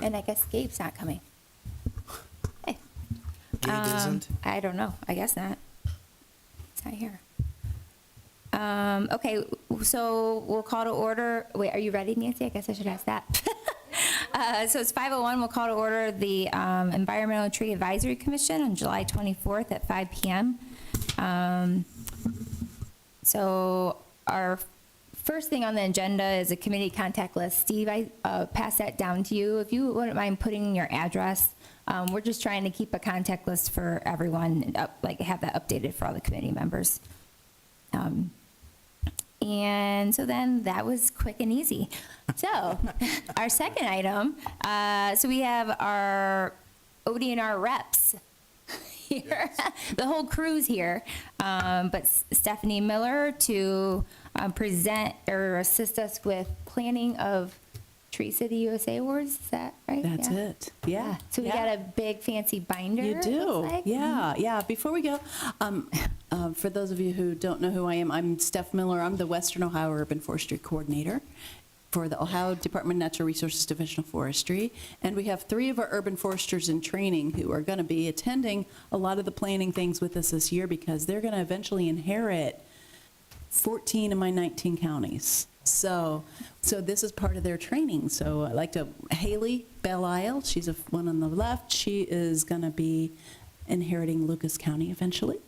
And I guess Gabe's not coming. Hey. Gabe isn't? I don't know. I guess not. It's not here. Okay, so we'll call to order. Wait, are you ready, Nancy? I guess I should ask that. So it's 5:01. We'll call to order the Environmental Tree Advisory Commission on July 24th at 5 p.m. So our first thing on the agenda is a committee contact list. Steve, I pass that down to you. If you wouldn't mind putting your address. We're just trying to keep a contact list for everyone, and have that updated for all the committee members. And so then that was quick and easy. So our second item, so we have our ODNR reps here, the whole crew's here, but Stephanie Miller to present or assist us with planning of Tree City USA Awards, is that right? That's it. Yeah. So we got a big fancy binder. You it do. looks like. Yeah. Before we go, for those of you who don't know who I am, I'm Steph Miller. I'm the Western Ohio Urban Forestry Coordinator for the Ohio Department of Natural Resources Division of Forestry. And we have 3 of our urban foresters in training who are going to be attending a lot of the planning things with us this year because they're going to eventually inherit 14 of my 19 counties. So this is part of their training. So I'd like to, Haley Belle-Isle, she's one on the left. She is going to be inheriting Lucas County eventually.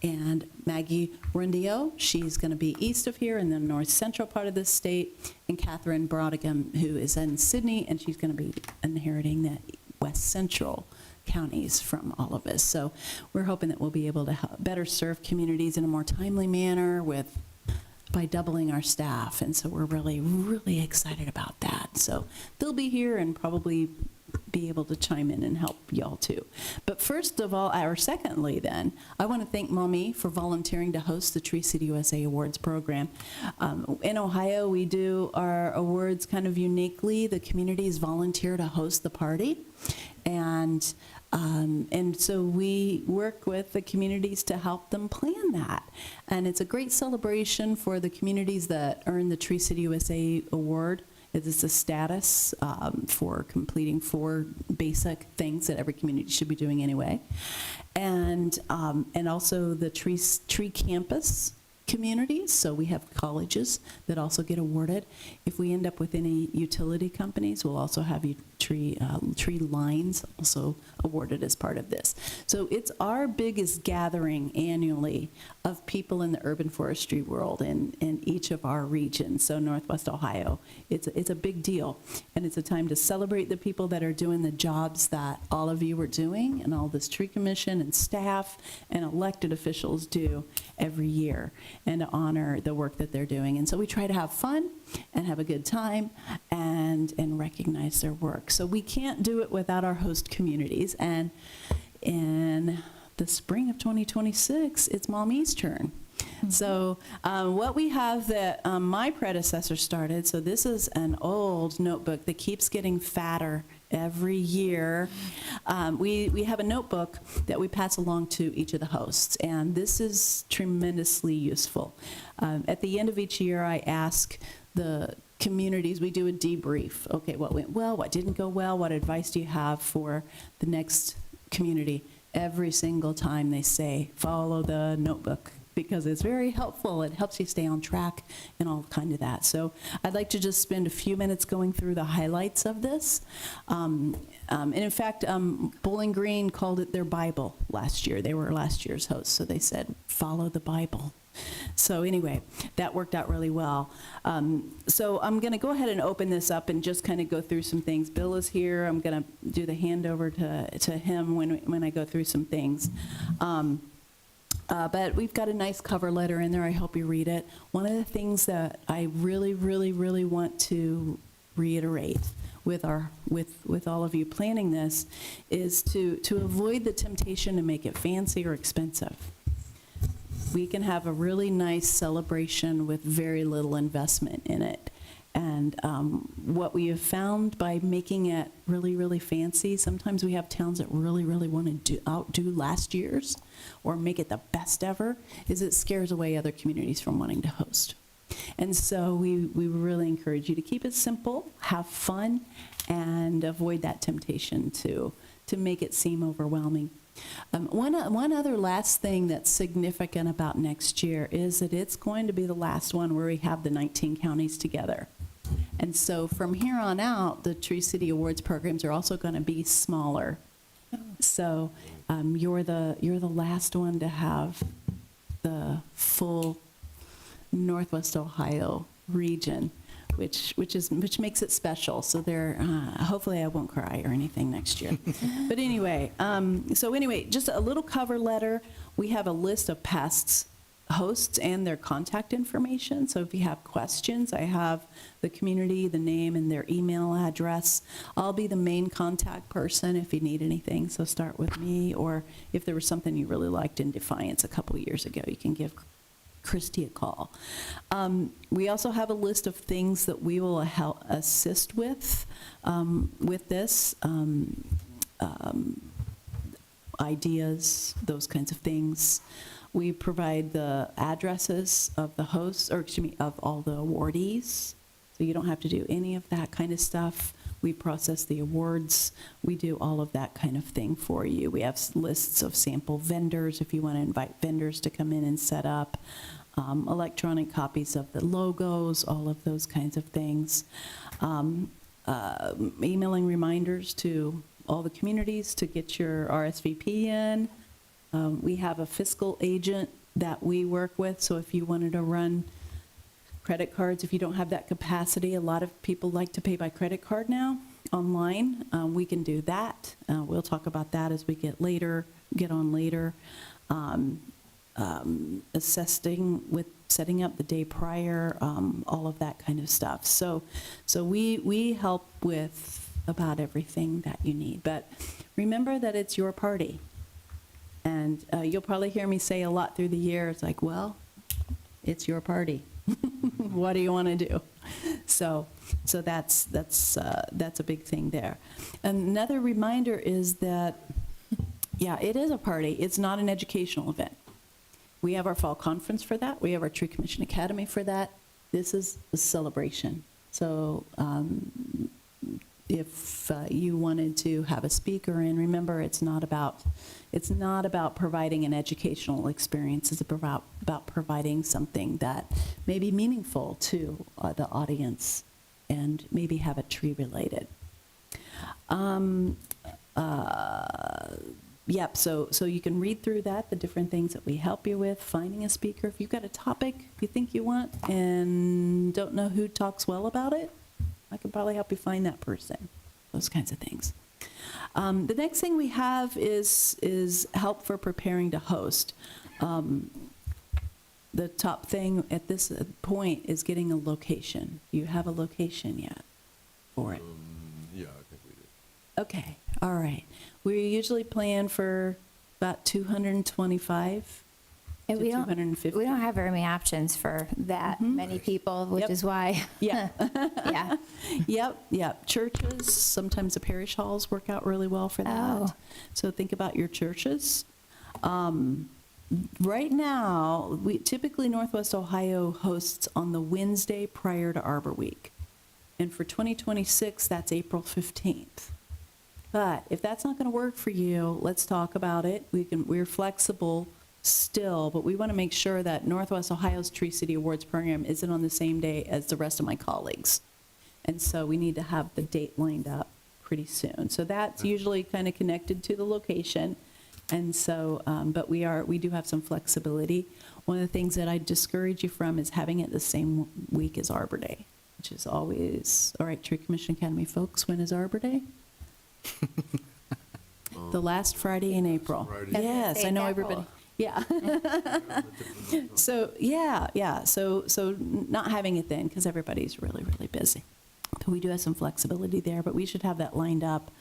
And Maggie Rundio, she's going to be east of here in the north central part of the state. And Catherine Brodigam, who is in Sydney, and she's going to be inheriting the west central counties from all of us. So we're hoping that we'll be able to help better serve communities in a more timely manner by doubling our staff. And so we're really, really excited about that. So they'll be here and probably be able to chime in and help y'all too. But first of all, or secondly then, I want to thank Mommy for volunteering to host the Tree City USA Awards program. In Ohio, we do our awards kind of uniquely. The communities volunteer to host the party. And so we work with the communities to help them plan that. And it's a great celebration for the communities that earn the Tree City USA Award. It's a status for completing 4 basic things that every community should be doing anyway. And also the tree campus communities. So we have colleges that also get awarded. If we end up with any utility companies, we'll also have tree lines also awarded as part of this. So it's our biggest gathering annually of people in the urban forestry world in each of our regions. So Northwest Ohio, it's a big deal. And it's a time to celebrate the people that are doing the jobs that all of you are doing and all this tree commission and staff and elected officials do every year, and to honor the work that they're doing. And so we try to have fun and have a good time and recognize their work. So we can't do it without our host communities. And in the spring of 2026, it's Mommy's turn. Mm-hmm. So what we have that my predecessor started, so this is an old notebook that keeps getting fatter every year. We have a notebook that we pass along to each of the hosts, and this is tremendously useful. At the end of each year, I ask the communities, we do a debrief. Okay, what went well, what didn't go well, what advice do you have for the next community? Every single time they say, follow the notebook, because it's very helpful. It helps you stay on track and all kind of that. So I'd like to just spend a few minutes going through the highlights of this. And in fact, Bowling Green called it their Bible last year. They were last year's hosts, so they said, follow the Bible. So anyway, that worked out really well. So I'm going to go ahead and open this up and just kind of go through some things. Bill is here. I'm going to do the handover to him when I go through some things. But we've got a nice cover letter in there. I hope you read it. One of the things that I really, really, really want to reiterate with all of you planning this is to avoid the temptation to make it fancy or expensive. We can have a really nice celebration with very little investment in it. And what we have found by making it really, really fancy, sometimes we have towns that really, really want to outdo last year's or make it the best ever, is it scares away other communities from wanting to host. And so we really encourage you to keep it simple, have fun, and avoid that temptation to make it seem overwhelming. One other last thing that's significant about next year is that it's going to be the last one where we have the 19 counties together. And so from here on out, the Tree City Awards programs are also going to be smaller. So you're the last one to have the full Northwest Ohio region, which makes it special. So hopefully I won't cry or anything next year. But anyway, just a little cover letter. We have a list of past hosts and their contact information. So if you have questions, I have the community, the name, and their email address. I'll be the main contact person if you need anything. So start with me, or if there was something you really liked in Defiance a couple years ago, you can give Christy a call. We also have a list of things that we will assist with this, ideas, those kinds of things. We provide the addresses of the hosts, of all the awardees, so you don't have to do any of that kind of stuff. We process the awards. We do all of that kind of thing for you. We have lists of sample vendors if you want to invite vendors to come in and set up, electronic copies of the logos, all of those kinds of things. Emailing reminders to all the communities to get your RSVP in. We have a fiscal agent that we work with, so if you wanted to run credit cards, if you don't have that capacity, a lot of people like to pay by credit card now online. We can do that. We'll talk about that as we get on later. Assessing with setting up the day prior, all of that kind of stuff. So we help with about everything that you need. But remember that it's your party. And you'll probably hear me say a lot through the year, it's like, well, it's your party. What do you want to do? So that's a big thing there. Another reminder is that, yeah, it is a party. It's not an educational event. We have our fall conference for that. We have our Tree Commission Academy for that. This is a celebration. So if you wanted to have a speaker in, remember it's not about providing an educational experience. It's about providing something that may be meaningful to the audience and maybe have it tree related. Yep, so you can read through that, the different things that we help you with, finding a speaker. If you've got a topic you think you want and don't know who talks well about it, I can probably help you find that person, those kinds of things. The next thing we have is help for preparing to host. The top thing at this point is getting a location. Do you have a location yet for it? Yeah, I think we do. Okay, all right. We usually plan for about 225 And to 250. we don't have very many options for that many people, which Yep. is why, Yeah. yeah. Yep. Churches, sometimes the parish halls work out really well for that. Oh. So think about your churches. Right now, typically Northwest Ohio hosts on the Wednesday prior to Arbor Week. And for 2026, that's April 15th. But if that's not going to work for you, let's talk about it. We're flexible still, but we want to make sure that Northwest Ohio's Tree City Awards program isn't on the same day as the rest of my colleagues. And so we need to have the date lined up pretty soon. So that's usually kind of connected to the location. And so, but we do have some flexibility. One of the things that I discourage you from is having it the same week as Arbor Day, which is always, all right, Tree Commission Academy folks, when is Arbor Day? The last Friday in April. Friday. Yes, I know everybody. Yeah. So, yeah. So not having it then, because everybody's really, really busy. So we do have some flexibility there, but we should have that lined up.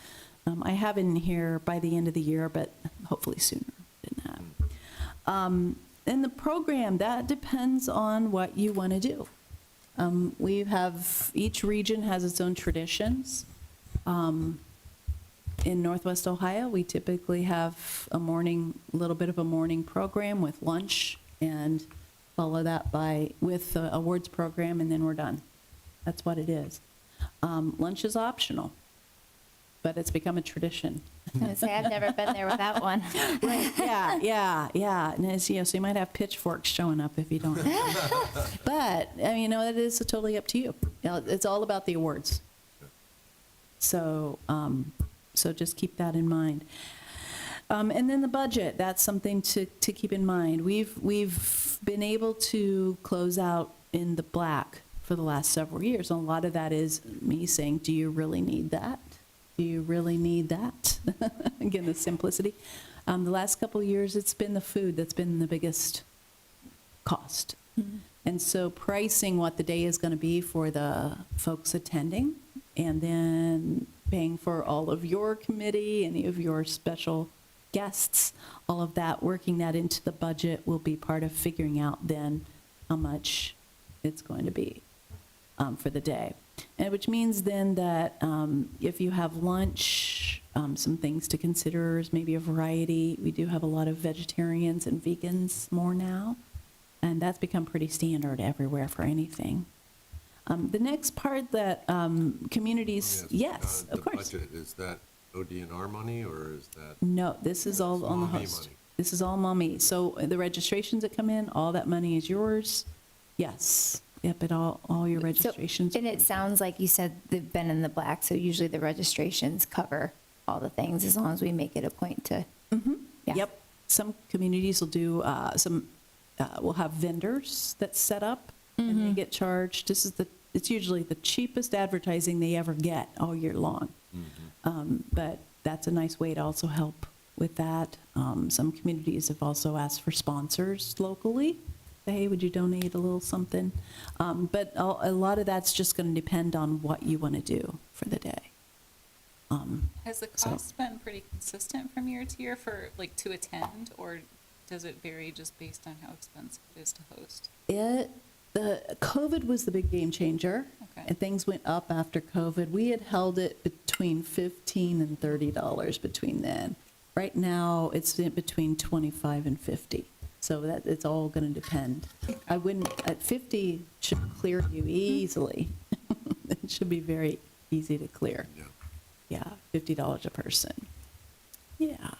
I have in here by the end of the year, but hopefully sooner than that. And the program, that depends on what you want to do. Each region has its own traditions. In Northwest Ohio, we typically have a little bit of a morning program with lunch and follow that with the awards program, and then we're done. That's what it is. Lunch is optional. but it's become a tradition. I was gonna say, I've never been there with that one. Yeah. And it's, so you might have pitchforks showing up if you don't. But, I mean, that is totally up to you. It's all about the awards. So, so just keep that in mind. And then the budget, that's something to keep in mind. We've been able to close out in the black for the last several years. And a lot of that is me saying, do you really need that? Do you really need that? Again, the simplicity. The last couple of years, it's been the food that's been the biggest cost. Mm-hmm. And so pricing what the day is going to be for the folks attending, and then paying for all of your committee, any of your special guests, all of that, working that into the budget will be part of figuring out then how much it's going to be for the day. And which means then that if you have lunch, some things to consider is maybe a variety. We do have a lot of vegetarians and vegans more now, and that's become pretty standard everywhere for anything. The next part that communities, yes, of course. The budget, is that ODNR money, or is that? No, this is all on the Mommy host. money. This is all mommy. So the registrations that come in, all that money is yours. Yes. Yep, all your registrations. And it sounds like you said they've been in the black, so usually the registrations cover all the things as long as we make it a point to. Yeah. Yep. Some communities will do, will have vendors that set up and they get charged. It's usually the cheapest advertising they ever get all year long. But that's a nice way to also help with that. Some communities have also asked for sponsors locally. Hey, would you donate a little something? But a lot of that's just going to depend on what you want to do for the day. Has the So- cost been pretty consistent from year to year for, like, to attend, or does it vary just based on how expensive it is to host? The COVID was the big game changer, Okay. and things went up after COVID. We had held it between $15 and $30 between then. Right now, it's between 25 and 50. So that it's all going to depend. I wouldn't at 50 should clear you easily. It should be very easy to clear. Yeah. Yeah, $50 a person. Yeah.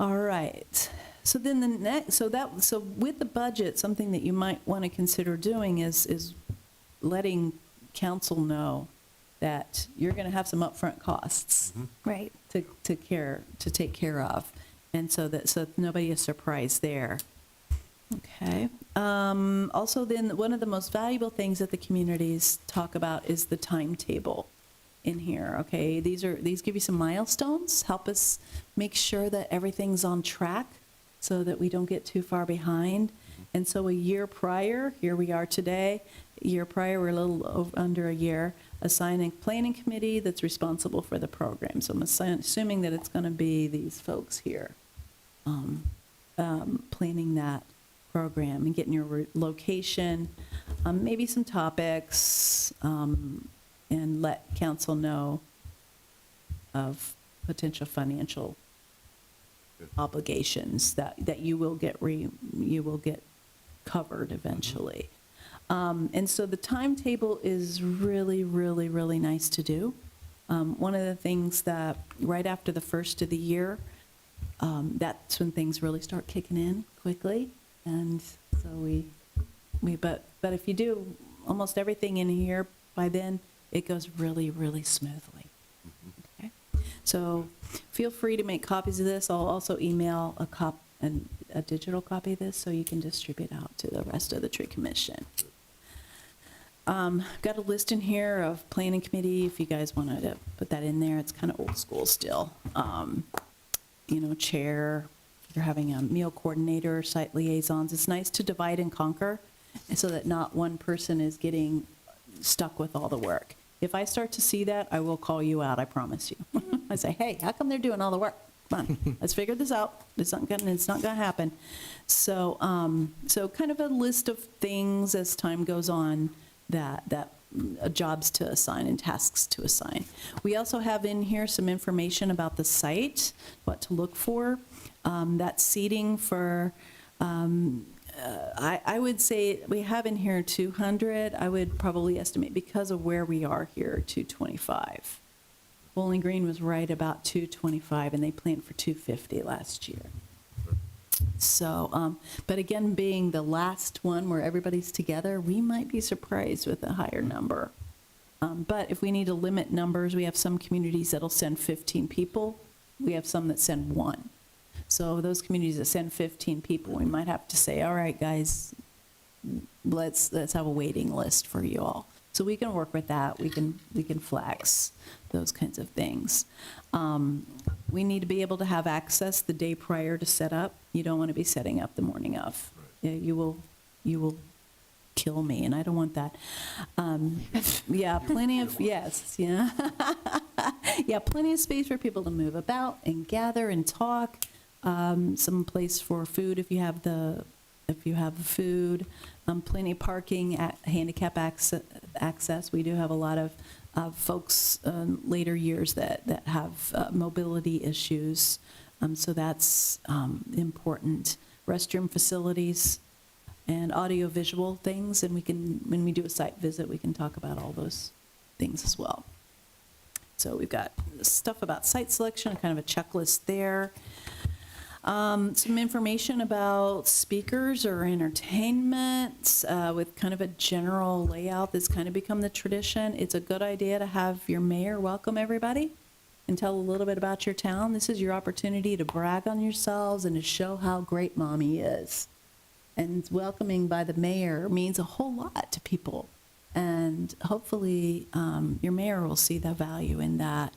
All right. So then the next, so with the budget, something that you might want to consider doing is letting council know that you're going to have some upfront costs Right. to take care of, and so that nobody is surprised there. Okay. Also, then one of the most valuable things that the communities talk about is the timetable in here. Okay, these give you some milestones, help us make sure that everything's on track, so that we don't get too far behind. And so a year prior, here we are today. A year prior, we're a little under a year. Assigning planning committee that's responsible for the program. So I'm assuming that it's going to be these folks here, planning that program and getting your location, maybe some topics, and let council know of potential financial obligations that you will get covered eventually. And so the timetable is really, really, really nice to do. One of the things that right after the first of the year, that's when things really start kicking in quickly. And so but if you do almost everything in here by then, it goes really, really smoothly. Okay? So feel free to make copies of this. I'll also email a digital copy of this so you can distribute out to the rest of the tree commission. Got a list in here of planning committee, if you guys wanted to put that in there. It's kind of old school still. Chair, you're having a meal coordinator, site liaisons. It's nice to divide and conquer so that not one person is getting stuck with all the work. If I start to see that, I will call you out, I promise you. I say, hey, how come they're doing all the work? Come on, let's figure this out. It's not gonna happen. So, so kind of a list of things as time goes on that jobs to assign and tasks to assign. We also have in here some information about the site, what to look for. That seating for, I would say we have in here 200. I would probably estimate, because of where we are here, 225. Bowling Green was right about 225, and they planned for 250 last year. So, but again, being the last one where everybody's together, we might be surprised with a higher number. But if we need to limit numbers, we have some communities that'll send 15 people. We have some that send one. So those communities that send 15 people, we might have to say, all right, guys, let's have a waiting list for you all. So we can work with that. We can flex those kinds of things. We need to be able to have access the day prior to set up. You don't want to be setting up the morning of. You will kill me, and I don't want that. Yeah, plenty of, yes, yeah. Yeah, plenty of space for people to move about and gather and talk. Some place for food if you have the food. Plenty of parking, handicap access. We do have a lot of folks later years that have mobility issues, so that's important. Restroom facilities and audio-visual things, and when we do a site visit, we can talk about all those things as well. So we've got stuff about site selection, kind of a checklist there. Some information about speakers or entertainment with kind of a general layout that's kind of become the tradition. It's a good idea to have your mayor welcome everybody and tell a little bit about your town. This is your opportunity to brag on yourselves and to show how great Mommy is. And welcoming by the mayor means a whole lot to people. And hopefully your mayor will see the value in that.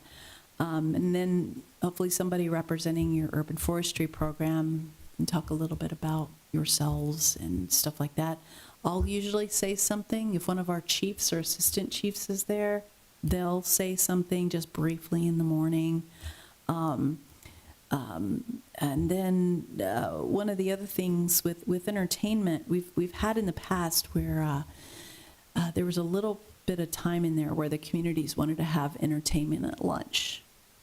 And then hopefully somebody representing your urban forestry program can talk a little bit about yourselves and stuff like that. I'll usually say something. If one of our chiefs or assistant chiefs is there, they'll say something just briefly in the morning. And then one of the other things with entertainment, we've had in the past where there was a little bit of time in there where the communities wanted to have entertainment at lunch,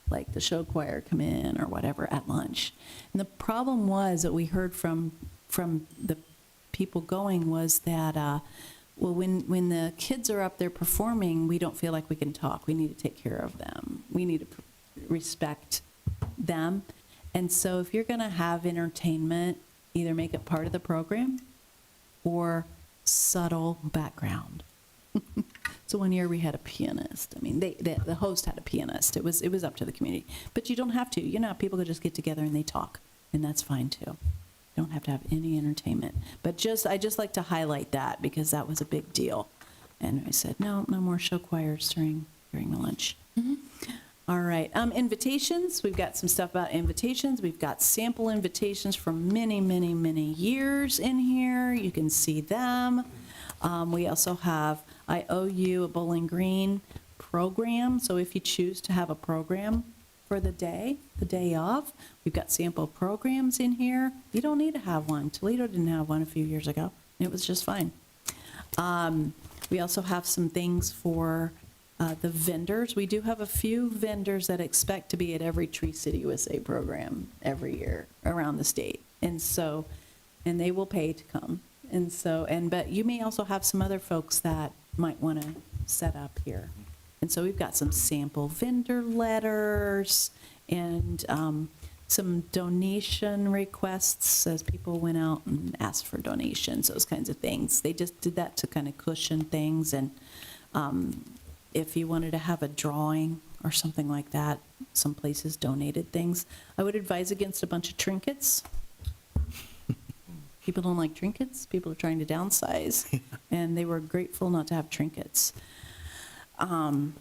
like the show choir come in or whatever at lunch. And the problem was that we heard from the people going was that, well, when the kids are up there performing, we don't feel like we can talk. We need to take care of them. We need to respect them. And so if you're going to have entertainment, either make it part of the program or subtle background. So one year we had a pianist. I mean, the host had a pianist. It was up to the community. But you don't have to. You know, people could just get together and they talk, and that's fine too. You don't have to have any entertainment. But I just like to highlight that because that was a big deal. And I said, no more show choirs during the lunch. Mm-hmm. All right, invitations. We've got some stuff about invitations. We've got sample invitations from many, many, many years in here. You can see them. We also have I Owe You a Bowling Green program. So if you choose to have a program for the day of, we've got sample programs in here. You don't need to have one. Toledo didn't have one a few years ago. It was just fine. We also have some things for the vendors. We do have a few vendors that expect to be at every Tree City USA program every year around the state. And they will pay to come. But you may also have some other folks that might want to set up here. And so we've got some sample vendor letters and some donation requests as people went out and asked for donations, those kinds of things. They just did that to kind of cushion things. And if you wanted to have a drawing or something like that, some places donated things. I would advise against a bunch of trinkets. People don't like trinkets. People are trying to downsize, and they were grateful not to have trinkets. And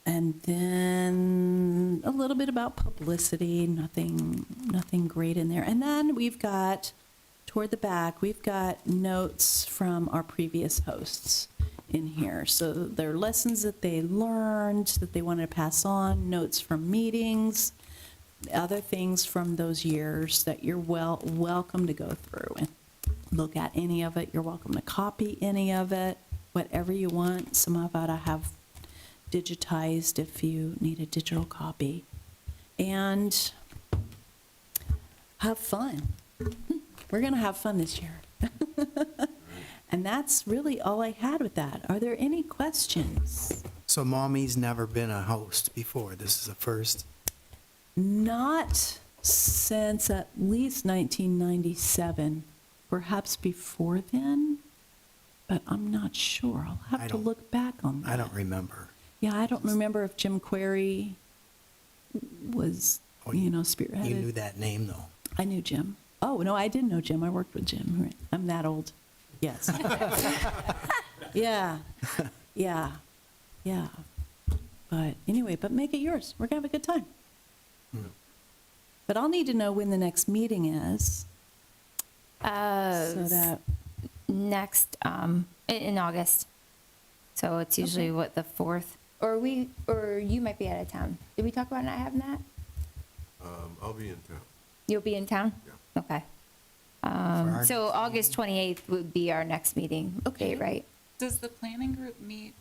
then a little bit about publicity, nothing great in there. And then we've got, toward the back, we've got notes from our previous hosts in here. So there are lessons that they learned that they wanted to pass on, notes from meetings, other things from those years that you're welcome to go through and look at any of it. You're welcome to copy any of it, whatever you want. Some of it I have digitized if you need a digital copy. And have fun. We're going to have fun this year. And that's really all I had with that. Are there any questions? So Mommy's never been a host before. This is the first. Not since at least 1997, perhaps before then, but I'm not sure. I'll I have to don't- look back on that. I don't remember. Yeah, I don't remember if Jim Query was, Oh, you know, spearheaded. You knew that name, though. I knew Jim. Oh, no, I did know Jim. I worked with Jim. Right. I'm that old. Yes. Yeah, yeah, yeah. But anyway, but make it yours. We're going to have a good time. But I'll need to know when the next meeting is so that, Next, in August. So it's usually what, the 4th? Or you might be out of town. Did we talk about not having that? I'll be in town. You'll be in town? Yeah. Okay. For our So next August 28th would be our next meeting Okay. date, right? Does the planning group meet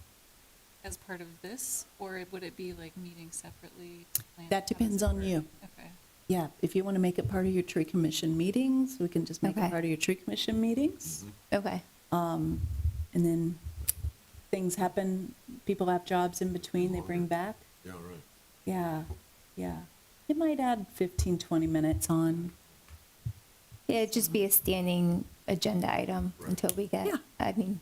as part of this, or would it be like meeting separately to plan? that How does depends it on work? you. Okay. Yeah, if you want to make it part of your tree commission meetings, we can just make Okay. it part of your tree commission meetings. Okay. And then things happen, people have jobs in between, they bring back. Yeah, right. Yeah, yeah. It might add 15, 20 minutes on. Yeah, it'd just be a standing agenda item Right. until we get, Yeah. I mean,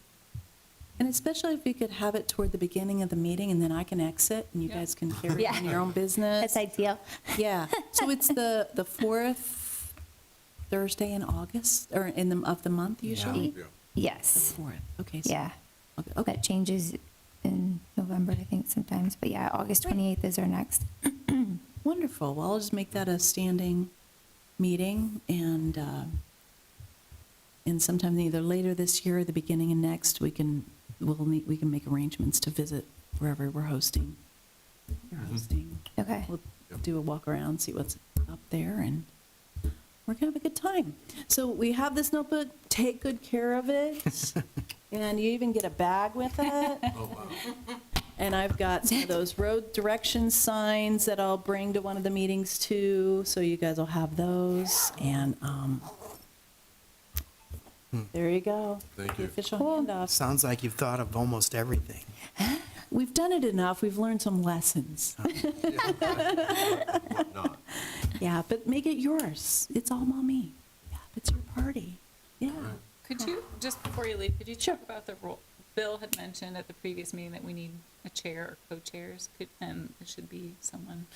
And especially if you could have it toward the beginning of the meeting and then I can exit and you Yeah. guys can carry Yeah. on your own business. that's ideal. Yeah, so it's the fourth Thursday in August, or of the month usually? Yeah. The Yes. fourth, okay. so- Yeah. Okay, That changes in November, I think, sometimes. But yeah, August 28th is our next. wonderful. Well, I'll just make that a standing meeting and sometime either later this year or the beginning of next, we can make arrangements to visit wherever we're hosting. You're hosting. Okay. We'll Yep. do a walk around, see what's up there, and we're gonna have a good time. So we have this notebook, take good care of it, and you even get a bag with it. Oh, wow. And I've got some of those road direction signs that I'll bring to one of the meetings too, so you guys will have those, and, there you go. Thank The you. official Cool. handoff. Sounds like you've thought of almost everything. We've done it enough, we've learned some lessons. Not. Yeah, but make it yours. It's all mommy. Yeah, it's your party. Yeah. Could you, just before you leave, could you Sure. talk about the role? Bill had mentioned at the previous meeting that we need a chair or co-chairs, and it should be someone.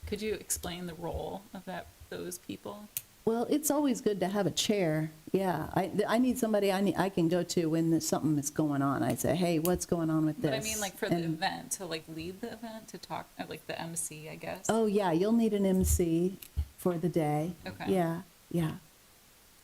Could you explain the role of those people? Well, it's always good to have a chair. Yeah, I need somebody I can go to when there's something is going on. I say, hey, what's going on with this? But I mean, like, for the And- event, to like lead the event, to talk, like the MC, I guess? Oh, yeah, you'll need an MC for the day. Okay. Yeah, yeah.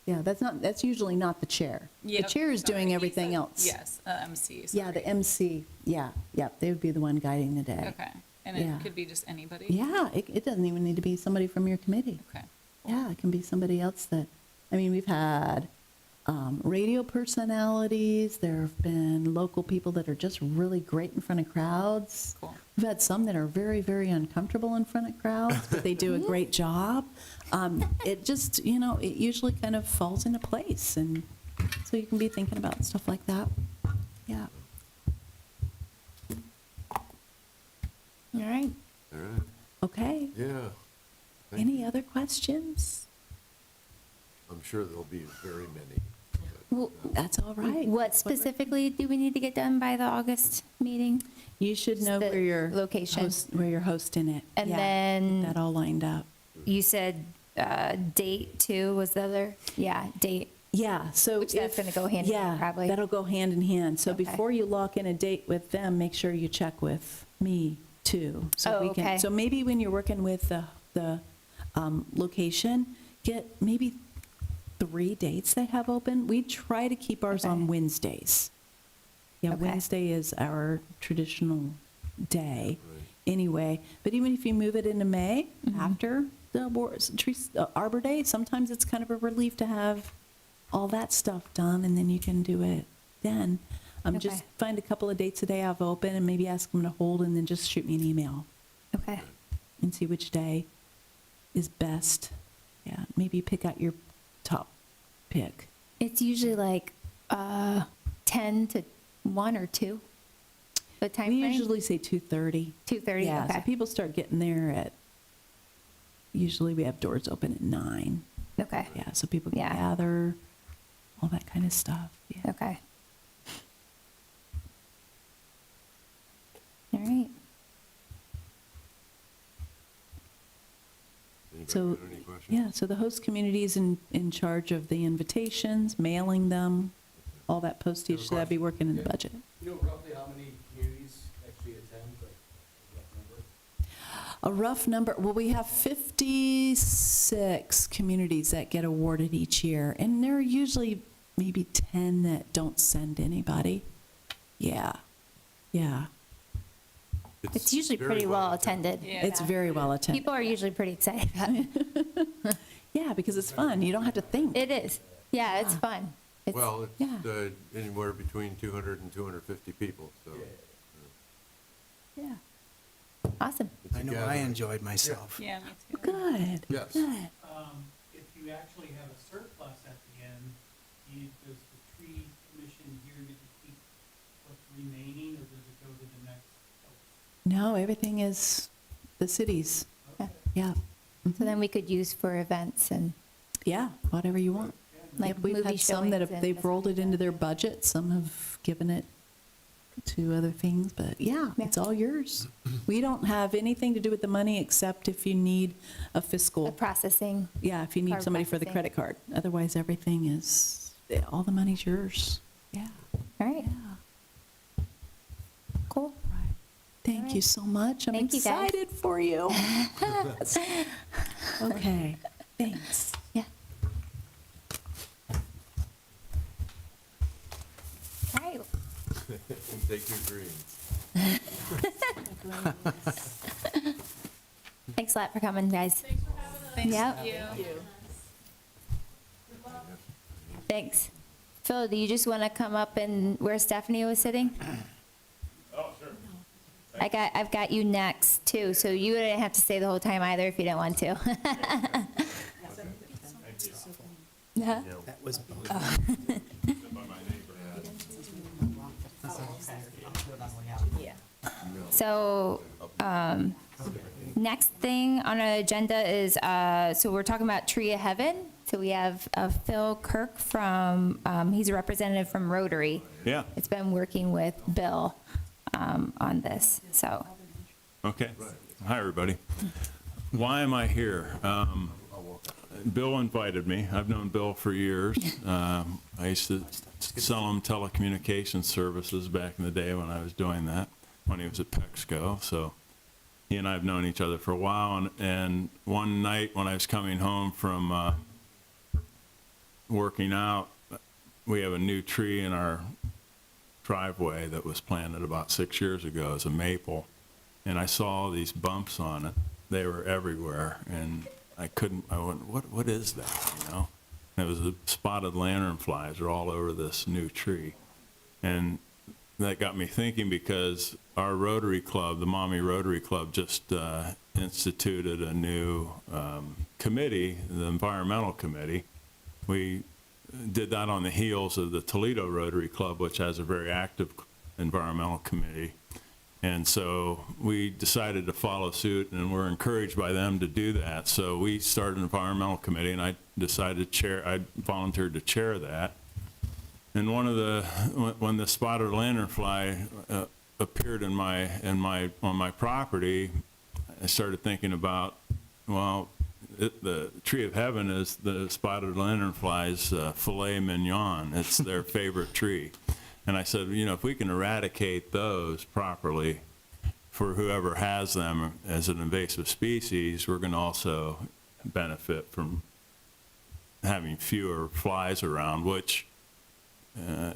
Yeah, that's usually not the chair. Yeah, The chair is sorry, doing he everything said- else. Yes, MC, Yeah, the sorry. MC, yeah, they would be the one guiding the day. Okay, and Yeah. it could be just anybody? Yeah, it doesn't even need to be somebody from your committee. Okay. Yeah, it can be somebody else that, I mean, we've had radio personalities, there have been local people that are just really great in front of crowds. Cool. We've had some that are very, very uncomfortable in front of crowds, but they do a great job. It just, it usually kind of falls into place, and so you can be thinking about stuff like that. Yeah. All right. All right. Okay. Yeah. Thank Any you. other questions? I'm sure there'll be very many. Well, That's all right. what specifically do we need to get done by the August meeting? You should know The where you're location. where you're hosting it. And Yeah, then- get that all lined up. You said date too was the other? Yeah, date. Yeah, so Which that's if- gonna go hand in hand, probably. Yeah, that'll go hand in hand. So Okay. before you lock in a date with them, make sure you check with me too. So Oh, we can. okay. So maybe when you're working with the location, get maybe 3 dates they have open. We try to keep ours Okay. on Wednesdays. Yeah, Okay. Wednesday is our traditional day Right. anyway. But even if you move it into May Mm-hmm. after the Arbor Day, sometimes it's kind of a relief to have all that stuff done, and then you can do it then. Just Okay. find a couple of dates that they have open and maybe ask them to hold, and then just shoot me an email Okay. and see which day is best. Yeah, maybe pick out your top pick. It's usually like 10 to 1 or 2. The time We frame? usually say 2:30. 2:30, Yeah, so okay. people start getting there at, usually we have doors open at 9. Okay, Yeah, so people can Yeah. gather, all that kind of stuff. Yeah. okay. All right. Anybody So, got any questions? yeah, so the host community is in charge of the invitations, mailing them, all that postage, so that'd be working in the budget. You know roughly how many communities actually attend, like, a rough number? A rough number, well, we have 56 communities that get awarded each year, and there are usually maybe 10 that don't send anybody. Yeah, yeah. It's usually very pretty well attended. Yeah. It's very well attended. People are usually pretty excited about it. Yeah, because it's fun. You don't have to think. It is. Yeah, it's fun. It's- Well, it's yeah. anywhere between 200 and 250 people, so. Yeah. Awesome. it's a I know I gathering. enjoyed myself. Yeah, me too. Good. Yes. Good. If you actually have a surplus at the end, does the tree commission here get to keep what's remaining, or does it go to the next? No, everything is the city's. Yeah. Yeah. So then we could use for events and Yeah, whatever you want. like Yep, we've movie had some that showings have, and they've rolled it into their budget, some have given it to other things, but yeah, Yeah. it's all yours. We don't have anything to do with the money except if you need a the fiscal, processing. yeah, if you need card somebody for the processing. credit card. Otherwise, everything is, all the money's yours. Yeah. All right, Yeah. cool. Right. Thank you right. so much. I'm Thank you, guys. excited for you. Okay, thanks. Yeah. All right. Take your green. Thanks a lot for coming, guys. Thank Yep. you. Thanks. Phil, do you just want to come up and where Stephanie was sitting? Oh, sure. I've got you next too, so you didn't have to stay the whole time either if you didn't want to. Yeah. That was, So, next thing on our agenda is, so we're talking about Tree of Heaven. So we have Phil Kirk from, he's a representative from Rotary. Yeah, It's been working with Bill on this, so. okay. Hi, everybody. Why am I here? Bill invited me. I've known Bill for years. I used to sell him telecommunications services back in the day when I was doing that, when he was at Pexco. So he and I have known each other for a while. And one night when I was coming home from working out, we have a new tree in our driveway that was planted about 6 years ago as a maple. And I saw all these bumps on it. They were everywhere. And I went, what is that, you know? And it was the spotted lanternflies are all over this new tree. And that got me thinking because our Rotary Club, the Maumee Rotary Club, just instituted a new committee, the Environmental Committee. We did that on the heels of the Toledo Rotary Club, which has a very active environmental committee. And so we decided to follow suit, and we're encouraged by them to do that. So we started an environmental committee, and I decided to chair, I volunteered to chair that. And when the spotted lanternfly appeared on my property, I started thinking about, well, the Tree of Heaven is the spotted lanternfly's filet mignon. It's their favorite tree. And I said, you know, if we can eradicate those properly for whoever has them as an invasive species, we're going to also benefit from having fewer flies around, which I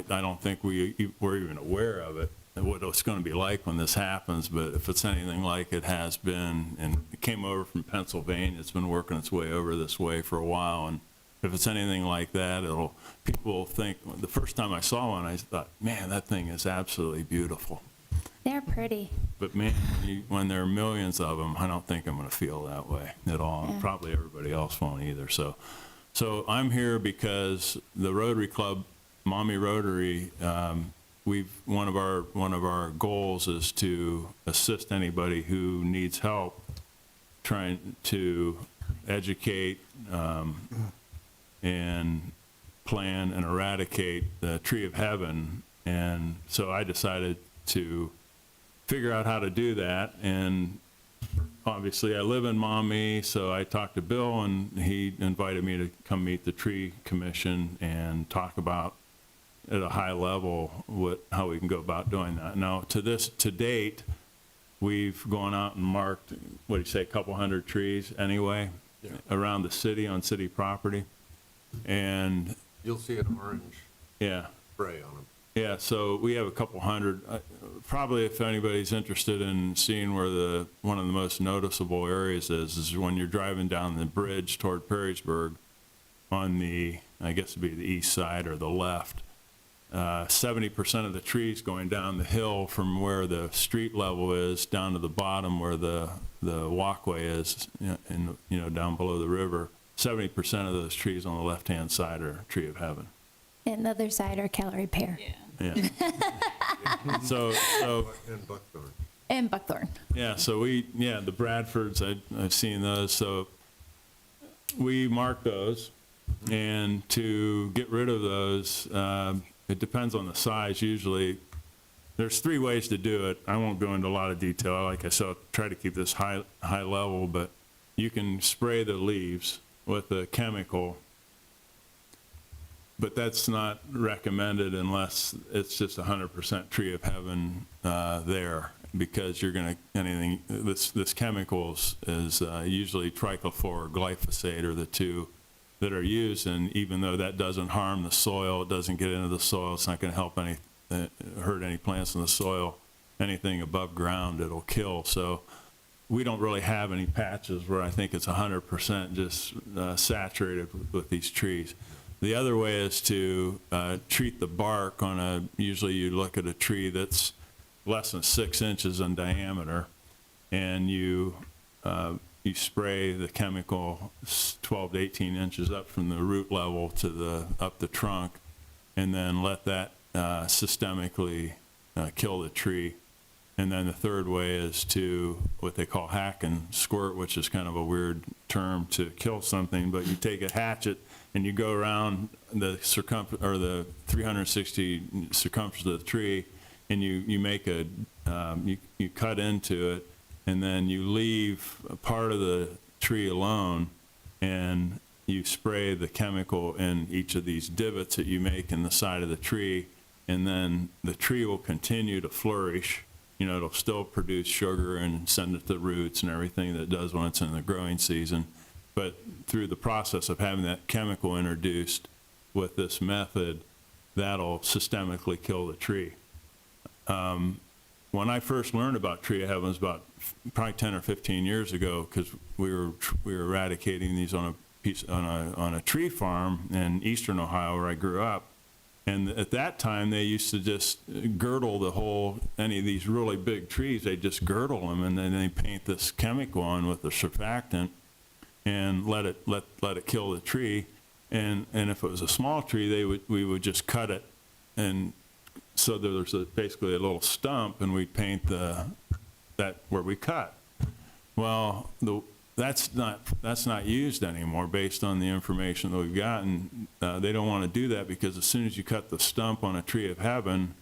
don't think we're even aware of it, and what it's going to be like when this happens. But if it's anything like it has been, and it came over from Pennsylvania, it's been working its way over this way for a while, and if it's anything like that, people will think, the first time I saw one, I thought, man, that thing is absolutely beautiful. They're pretty. But man, when there are millions of them, I don't think I'm going to feel that way at all. Yeah. Probably everybody else won't either. So I'm here because the Rotary Club, Maumee Rotary, one of our goals is to assist anybody who needs help trying to educate and plan and eradicate the tree of heaven. And so I decided to figure out how to do that. And obviously I live in Maumee, so I talked to Bill and he invited me to come meet the tree commission and talk about at a high level how we can go about doing that. Now to date, we've gone out and marked, what do you say, a couple hundred trees anyway, around the city on city property. And You'll see an orange yeah, spray on them. yeah, so we have a couple hundred. Probably if anybody's interested in seeing where one of the most noticeable areas is when you're driving down the bridge toward Perrysburg on the, I guess it'd be the east side or the left. 70% of the trees going down the hill from where the street level is down to the bottom where the walkway is, down below the river. 70% of those trees on the left-hand side are tree of heaven. And the other side are calorie pear Yeah. Yeah. So And buckthorn. and buckthorn. yeah, so the Bradfords, I've seen those. So we mark those, and to get rid of those, it depends on the size. Usually, there's 3 ways to do it. I won't go into a lot of detail. Like I said, I'll try to keep this high level, but you can spray the leaves with a chemical, but that's not recommended unless it's just 100% tree of heaven there, because you're going to, this chemical is usually trichlor or glyphosate are the 2 that are used, and even though that doesn't harm the soil, it doesn't get into the soil, it's not going to help hurt any plants in the soil, anything above ground it'll kill. So we don't really have any patches where I think it's 100% just saturated with these trees. The other way is to treat the bark on usually you look at a tree that's less than 6 inches in diameter, and you spray the chemical 12 to 18 inches up from the root level to up the trunk, and then let that systemically kill the tree. And then the third way is to what they call hack and squirt, which is kind of a weird term to kill something, but you take a hatchet and you go around the 360 circumference of the tree, and you make you cut into it, and then you leave a part of the tree alone, and you spray the chemical in each of these divots that you make in the side of the tree, and then the tree will continue to flourish. It'll still produce sugar and send it to the roots and everything that it does when it's in the growing season. But through the process of having that chemical introduced with this method, that'll systemically kill the tree. When I first learned about tree of heaven was about probably 10 or 15 years ago, because we were eradicating these on a tree farm in eastern Ohio where I grew up. And at that time, they used to just girdle any of these really big trees, they just girdle them, and then they paint this chemical on with the surfactant and let it kill the tree. And if it was a small tree, we would just cut it, and so there's basically a little stump, and we'd paint that where we cut. Well, that's not used anymore based on the information that we've gotten. They don't want to do that because as soon as you cut the stump on a tree of heaven,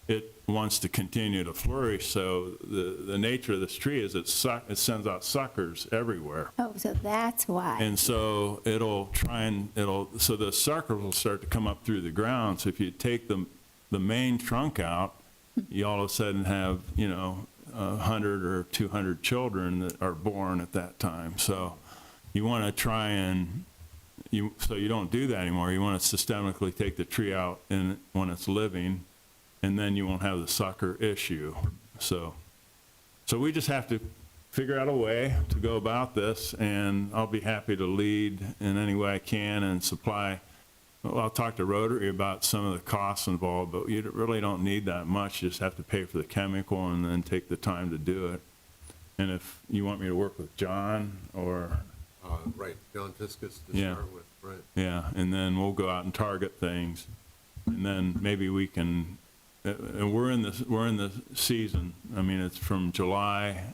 it wants to continue to flourish. So the nature of this tree is it sends out suckers everywhere. Oh, so that's why. And so so the suckers will start to come up through the ground. So if you take the main trunk out, you all of a sudden have, 100 or 200 children that are born at that time. So you want to try so you don't do that anymore. You want to systemically take the tree out when it's living, and then you won't have the sucker issue. So we just have to figure out a way to go about this, and I'll be happy to lead in any way I can and supply. Well, I'll talk to Rotary about some of the costs involved, but you really don't need that much. You just have to pay for the chemical and then take the time to do it. And if you want me to work with John or... Right, John Tiskus to Yeah. start with, right. Yeah, and then we'll go out and target things. And then maybe we can and we're in the season. I mean, it's from July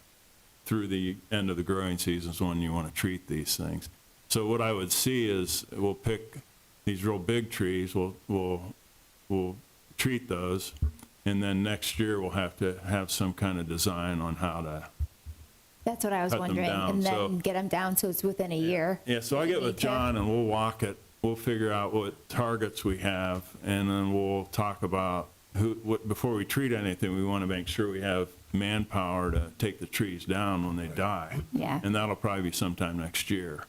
through the end of the growing season is when you want to treat these things. So what I would see is we'll pick these real big trees, we'll treat those, and then next year we'll have to have some kind of design on how to. That's what I was Cut them wondering. down, And so- then get them down so it's within a year. Yeah, so I get with John and we'll walk it, we'll figure out what targets we have, and then we'll talk about before we treat anything, we want to make sure we have manpower to take the trees down when they die. Yeah. And that'll probably be sometime next year.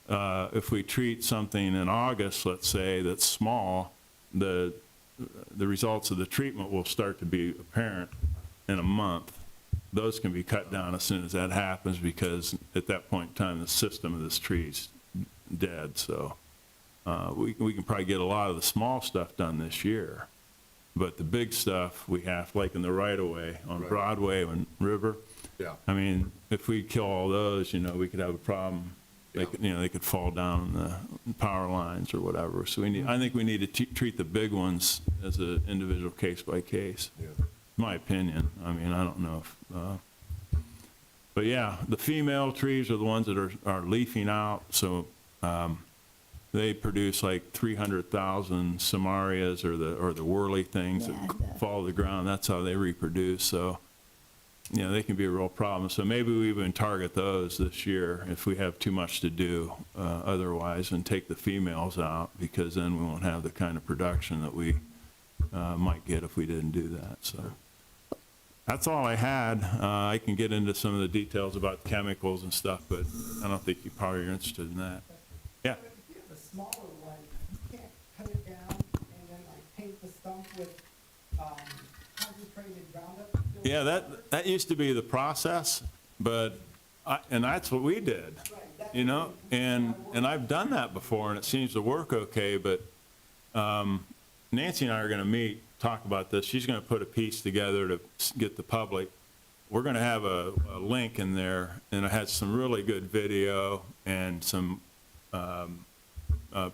If we treat something in August, let's say, that's small, the results of the treatment will start to be apparent in a month. Those can be cut down as soon as that happens, because at that point in time, the system of this tree's dead. So we can probably get a lot of the small stuff done this year. But the big stuff, we have, like in the right-of-way on Right. Broadway and River. Yeah. I mean, if we kill all those, we could have a problem. They Yeah. could, they could fall down the power lines or whatever. So I think we need to treat the big ones as an individual case by case. Yeah. My opinion. I mean, I don't know if, but yeah, the female trees are the ones that are leafing out. So they produce like 300,000 samarias or the whirly things Yeah, that fall to the ground. That's how they reproduce. So, they can be a real problem. So maybe we even target those this year if we have too much to do otherwise, and take the females out, because then we won't have the kind of production that we might get if we didn't do that. So that's all I had. I can get into some of the details about chemicals and stuff, but I don't think you probably are interested in that. Yeah. But if you have a smaller one, you can't cut it down and then like paint the stump with concentrated Roundup? Yeah, that used to be the process, but, and that's what we did, and I've done that before, and it seems to work okay, but Nancy and I are going to meet, talk about this. She's going to put a piece together to get the public. We're going to have a link in there, and it has some really good video and some a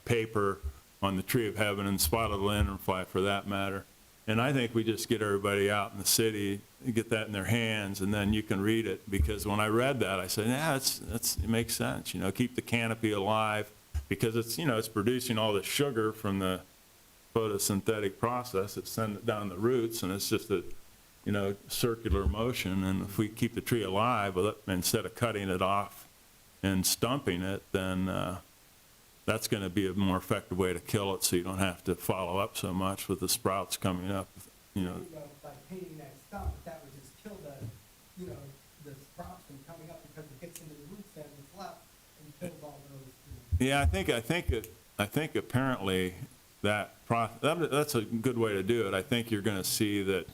paper on the tree of heaven and spotted lanternfly, for that matter. And I think we just get everybody out in the city, get that in their hands, and then you can read it. Because when I read that, I said, yeah, it makes sense. Keep the canopy alive, because it's producing all the sugar from the photosynthetic process. It's sending it down the roots, and it's just a circular motion. And if we keep the tree alive, instead of cutting it off and stumping it, then that's going to be a more effective way to kill it, so you don't have to follow up so much with the sprouts coming up. By painting that stump, that would just kill the sprouts from coming up, because it gets into the root cells that's left and kills all those. Yeah, I think apparently that's a good way to do it. I think you're going to see that.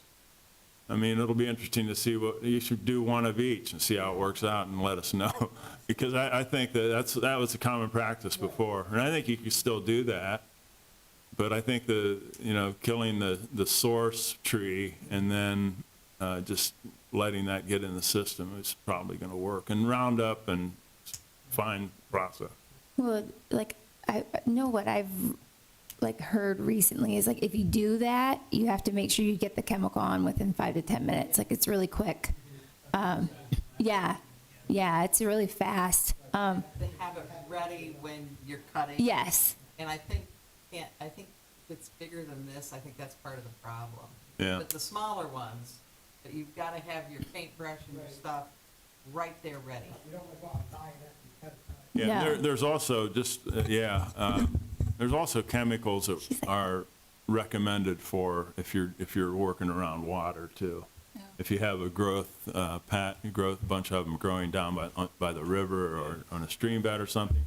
I mean, it'll be interesting to see what you should do, one of each, and see how it works out, and let us know. Because I think that was a common practice before, and I think you can still do that. But I think killing the source tree and then just letting that get in the system is probably going to work. And Roundup and fine process. Well, I know what I've heard recently is if you do that, you have to make sure you get the chemical on within 5 to 10 minutes. It's really quick. Yeah, it's really fast. They have it ready when you're cutting. Yes. And I think if it's bigger than this, I think that's part of the problem. Yeah. But the smaller ones, that you've got to have your paintbrush and your stuff right there ready. You don't want to go out and buy it ahead of time. Yeah, No. there's also there's also chemicals that are recommended for if you're working around water too. Yeah. If you have a growth bunch of them growing down by the river or on a stream bed or something,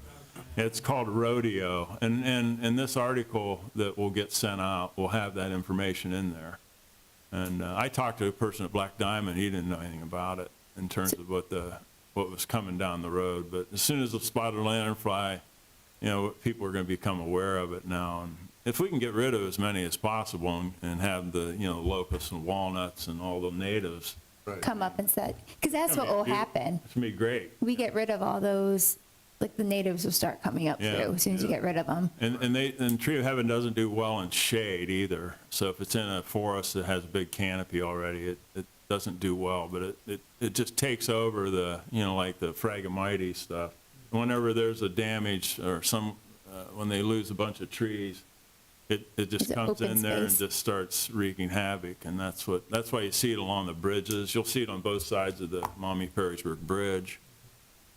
it's called rodeo. And this article that will get sent out will have that information in there. And I talked to a person at Black Diamond. He didn't know anything about it in terms of what was coming down the road. But as soon as the spotted lanternfly, people are going to become aware of it now. And if we can get rid of as many as possible and have the, locusts and walnuts and all the natives, Right. Come up instead. Because that's what will happen. it's going to be great. We get rid of all those like the natives will start coming up Yeah, through as soon as you yeah. get rid of them. And Tree of Heaven doesn't do well in shade either. So if it's in a forest that has a big canopy already, it doesn't do well, but it just takes over the, like the Phragmites stuff. Whenever there's a damage or when they lose a bunch of trees, it just It's an comes open in there and space. just starts wreaking havoc. And that's why you see it along the bridges. You'll see it on both sides of the Maumee Perrysburg Bridge.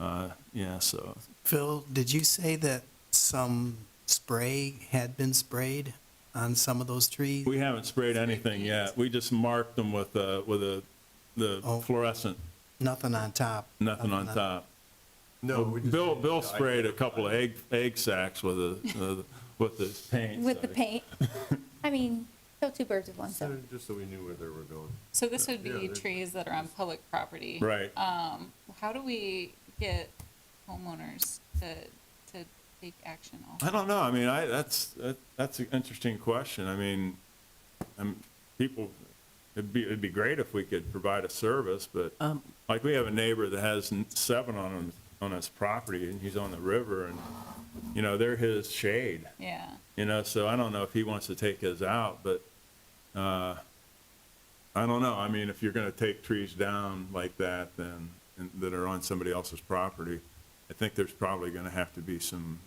So Phil, did you say that some spray had been sprayed on some of those trees? we haven't sprayed anything yet. We just marked them with the Oh. fluorescent, Nothing on top? nothing on top. No, we just. Bill sprayed a couple of egg sacks with the paint. With the so- paint. I mean, kill two birds with one stone. Just so we knew where they were going. So this would Yeah, be they're- trees that are on public property. Right. How do we get homeowners to take action on? I don't know. I mean, that's an interesting question. I mean, people, it'd be great if we could provide a service, but like we have a neighbor that has 7 on his property, and he's on the river, and they're his shade. Yeah. So I don't know if he wants to take his out, but I don't know. I mean, if you're going to take trees down like that, that are on somebody else's property, I think there's probably going to have to be some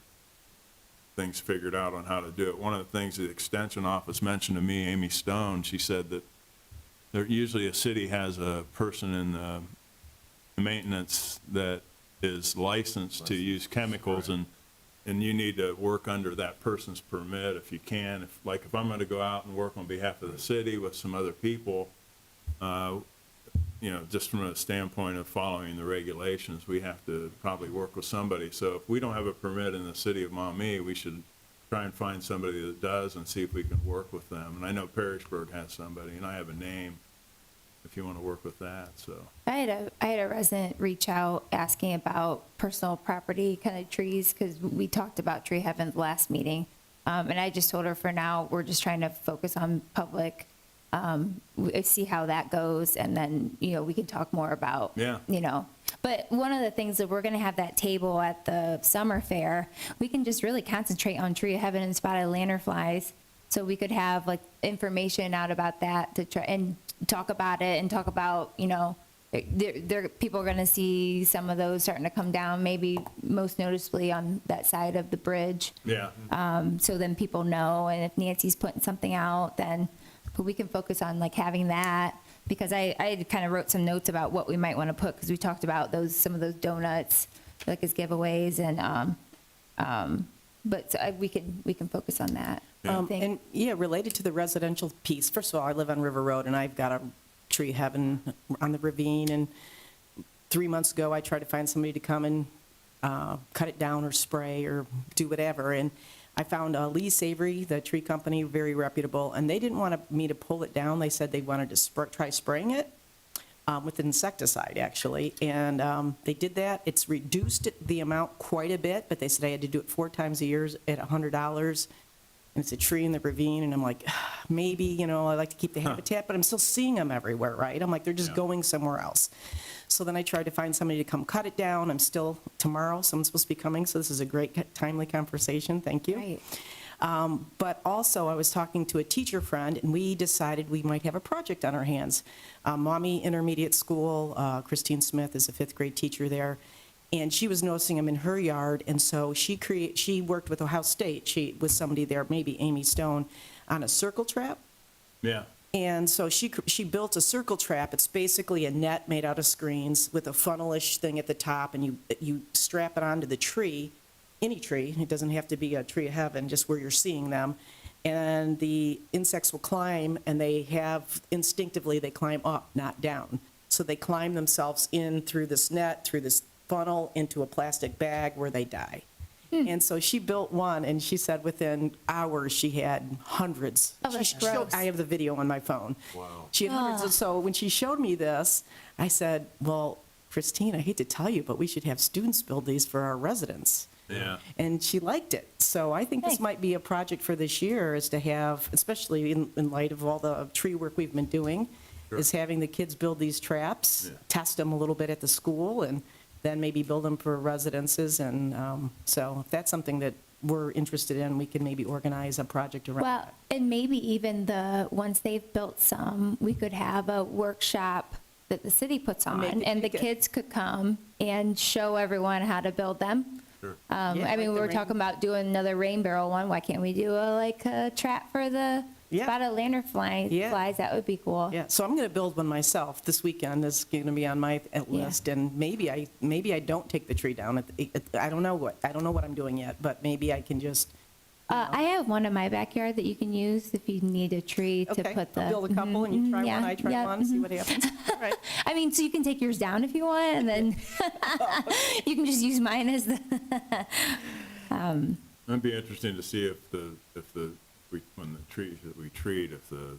things figured out on how to do it. One of the things the Extension Office mentioned to me, Amy Stone, she said that usually a city has a person in the maintenance that is licensed to use chemicals, and you need to work under that person's permit if you can. If I'm going to go out and work on behalf of the city with some other people, just from a standpoint of following the regulations, we have to probably work with somebody. So if we don't have a permit in the city of Maumee, we should try and find somebody that does and see if we can work with them. And I know Perrysburg has somebody, and I have a name if you want to work with that, so. I had a resident reach out asking about personal property kind of trees, because we talked about Tree Heaven's last meeting. And I just told her for now, we're just trying to focus on public, see how that goes, and then, we can talk more about, Yeah. But one of the things that we're going to have that table at the summer fair, we can just really concentrate on Tree of Heaven and spotted lanternflies. So we could have like information out about that to try and talk about it, and talk about, people are going to see some of those starting to come down, maybe most noticeably on that side of the bridge. Yeah. So then people know, and if Nancy's putting something out, then we can focus on like having that, because I kind of wrote some notes about what we might want to put, because we talked about some of those donuts like as giveaways, and but so we can focus on that. I think. And yeah, related to the residential piece, first of all, I live on River Road, and I've got a Tree Heaven on the ravine, and 3 months ago, I tried to find somebody to come and cut it down or spray or do whatever, and I found Lee Savory, the tree company, very reputable, and they didn't want me to pull it down. They said they wanted to try spraying it with insecticide, actually, and they did that. It's reduced the amount quite a bit, but they said I had to do it 4 times a year at $100. And it's a tree in the ravine, and I'm like, maybe, I like to keep the habitat, but I'm still seeing them everywhere, right? I'm like, they're just going somewhere else. So then I tried to find somebody to come cut it down. Tomorrow, someone's supposed to be coming, so this is a great, timely conversation. Thank you. Right. But also, I was talking to a teacher friend, and we decided we might have a project on our hands. Maumee Intermediate School, Christine Smith is a 5th grade teacher there, and she was noticing them in her yard, and so she worked with Ohio State. She was somebody there, maybe Amy Stone, on a circle trap. Yeah. And so she built a circle trap. It's basically a net made out of screens with a funnel-ish thing at the top, and you strap it onto the tree, any tree. It doesn't have to be a Tree of Heaven, just where you're seeing them. And the insects will climb, and instinctively, they climb up, not down. So they climb themselves in through this net, through this funnel, into a plastic bag where they die. And so she built one, and she said within hours she had hundreds. Oh, that's gross. I have the video on my phone. Wow. She had hundreds. And so when she showed me this, I said, well, Christine, I hate to tell you, but we should have students build these for our residents. Yeah. And she liked it. So I think this Hey. might be a project for this year, is to have, especially in light of all the tree work we've been doing, Sure. is having the kids build these traps, Yeah. test them a little bit at the school, and then maybe build them for residences. And so if that's something that we're interested in, we can maybe organize a project around Well, that. and maybe even once they've built some, we could have a workshop that the city puts And make on, it and the bigger. kids could come and show everyone how to build them. Sure. Yeah, I like mean, we the were rain- talking about doing another rain barrel one. Why can't we do a trap for the Yeah. spotted lantern Yeah. flies? That would be cool. Yeah, so I'm going to build one myself this weekend. Is going to be on my list, and maybe I don't take the tree down. I don't know what I'm doing yet, but maybe I can just I have one in my backyard that you can use if you need a tree to okay, put the. I'll build a couple, and you try yeah, one, I try yeah, one, see what happens. All right. I mean, so you can take yours down if you want, and then you can just use mine as the. It'd be interesting to see when the trees that we treat, if the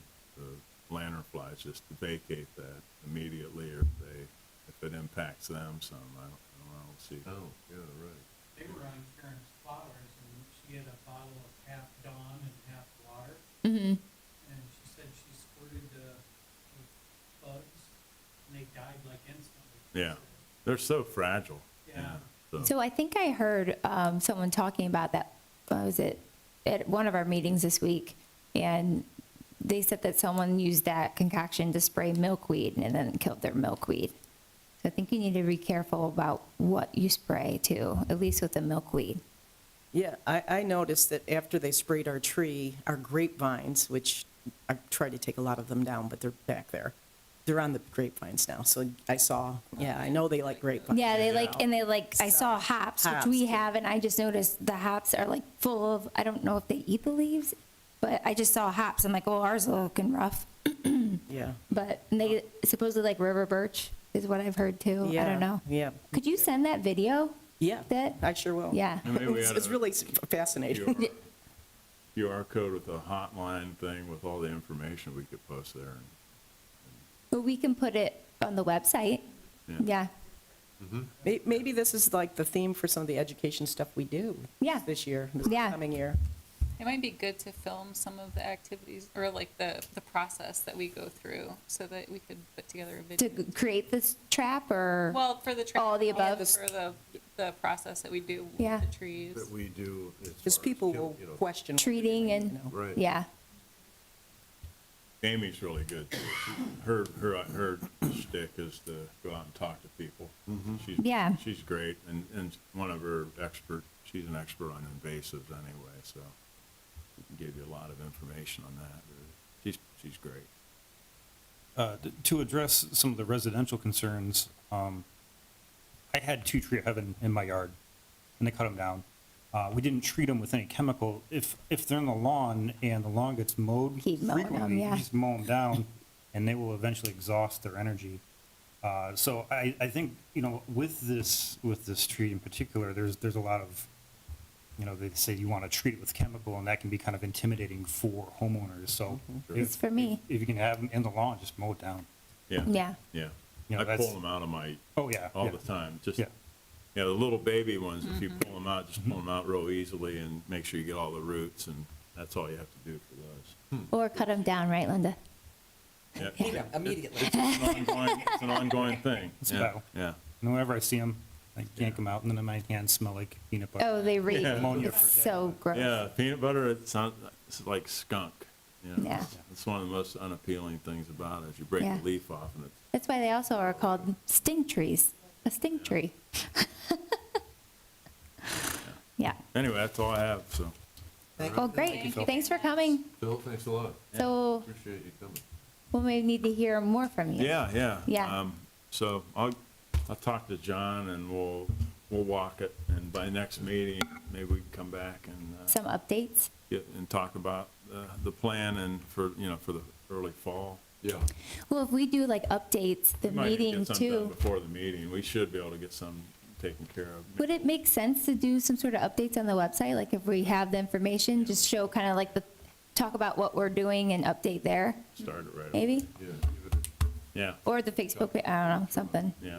lanternflies just vacate that immediately, or if it impacts them some. I don't know. We'll see. Oh, yeah, right. They were on Karen's flowers, and she had a bottle of half Dawn and half water, Mhm. and she said she squirted with bugs, and they died like instantly. Yeah. They're so fragile. Yeah. So I think I heard someone talking about that, was it, at one of our meetings this week, and they said that someone used that concoction to spray milkweed and then killed their milkweed. So I think you need to be careful about what you spray too, at least with the milkweed. Yeah, I noticed that after they sprayed our tree, our grapevines, which I tried to take a lot of them down, but they're back there. They're on the grapevines now, so I saw, yeah, I know they like grapevines. Yeah, I saw hops, which we Hops, yeah. have, and I just noticed the hops are like full of, I don't know if they eat the leaves, but I just saw hops. I'm like, oh, ours are looking rough. Yeah. But they supposedly like river birch is what I've heard too. I Yeah, don't know. Yeah, Could you send that video? yeah, That- I sure will. Yeah. And maybe we It's had it's a really fascinating. QR code with a hotline thing with all the information we could post there. But we can put it on the website. Yeah. Yeah. Maybe this is like the theme for some of the education stuff we do Yeah. this year, this Yeah. coming year. It might be good to film some of the activities, or like the process that we go through, so that we could put together a To video. create this trap or, Well, for the. all the above? For the process that we do Yeah. with the trees. That we do as far Because as people kill- will you know, question. treating and, you know. Right. yeah. Amy's really good. Too. Her shtick is to go out and talk to people. She's, Yeah. She's great, and one of her she's an expert on invasives anyway, so she can give you a lot of information on that. She's great. To address some of the residential concerns, I had 2 tree heaven in my yard, and they cut them down. We didn't treat them with any chemical. If they're in the lawn and the lawn gets mowed Keep mowing 'em, frequently, yeah. you just mow them down, and they will eventually exhaust their energy. So I think, with this tree in particular, there's a lot of, they say you want to treat it with chemical, and that can be kind of intimidating for homeowners. So It's for me. if you can have them in the lawn, just mow it down. Yeah. Yeah. Yeah. You know, I that's- pull them out of my Oh, yeah. all yeah. the time. Just Yeah. the little baby ones. If you pull them out, just pull them out real easily and make sure you get all the roots, and that's all you have to do for those. Or cut them down, right, Linda? Yeah. Immediately. It's an ongoing thing. It's a Yeah. battle. Yeah. And whenever I see them, I yank them out, and then my hands smell like peanut butter. Oh, they reek. Yeah. Ammonia It's for so gross. Yeah, peanut butter, it's like skunk. You know? Yeah. It's one of the most unappealing things about it, is you break Yeah. the leaf off and it's, That's why they also are called stink trees, a stink tree. Yeah. anyway, that's all I have, so. Well, great. Phil. Thanks for coming. Phil, thanks a lot. So Appreciate you coming. we'll maybe need to hear more from you. Yeah. Yeah. So I'll talk to John and we'll walk it, and by next meeting, maybe we can come back and Some updates. talk about the plan and for the early fall. Yeah. Well, if we do like updates, the We might even meeting get some done too, before the meeting. We should be able to get some taken care of. would it make sense to do some sort of updates on the website? Like if we have the information, just show kind of like talk about what we're doing and update there, Start it right away. maybe? Yeah. give it Yeah. Or the Facebook page, I don't know, something. Yeah.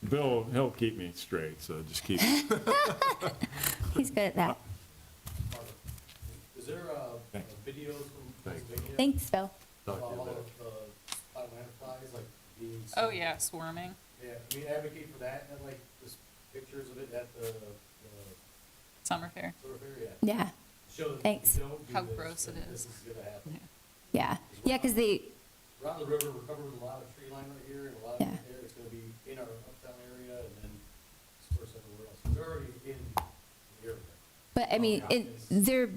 Bill, he'll keep me straight, so just keep, He's good at that. Is there a video from Pennsylvania? Thanks, Phil. Talk About to you all about of the spotted lanternflies, like being. Oh, yeah, swarming. Yeah, we advocate for that at like the at the Summer fair. sort of area. Yeah, Show that if Thanks. you don't do How this, gross it then is. This is gonna happen. yeah, yeah, because they, Around the river, we're covered with a lot of tree line right here and a lot of Yeah. it there. It's gonna be in our uptown area and then dispersed everywhere else. It's already in the area. but I mean, they're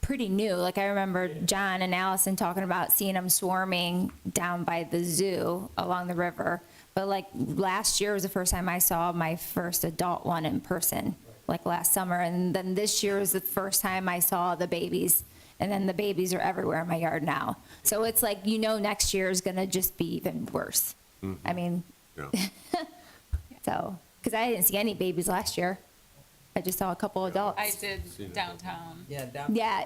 pretty new. Like I remember John and Allison talking about seeing them swarming down by the zoo along the river. But like last year was the first time I saw my first adult one in person, like last summer. And then this year was the first time I saw the babies. And then the babies are everywhere in my yard now. So it's like, next year is gonna just be even worse. I mean, Yeah. so, because I didn't see any babies last year. I just saw a couple adults. I did Seen it. downtown. Yeah, down. Yeah,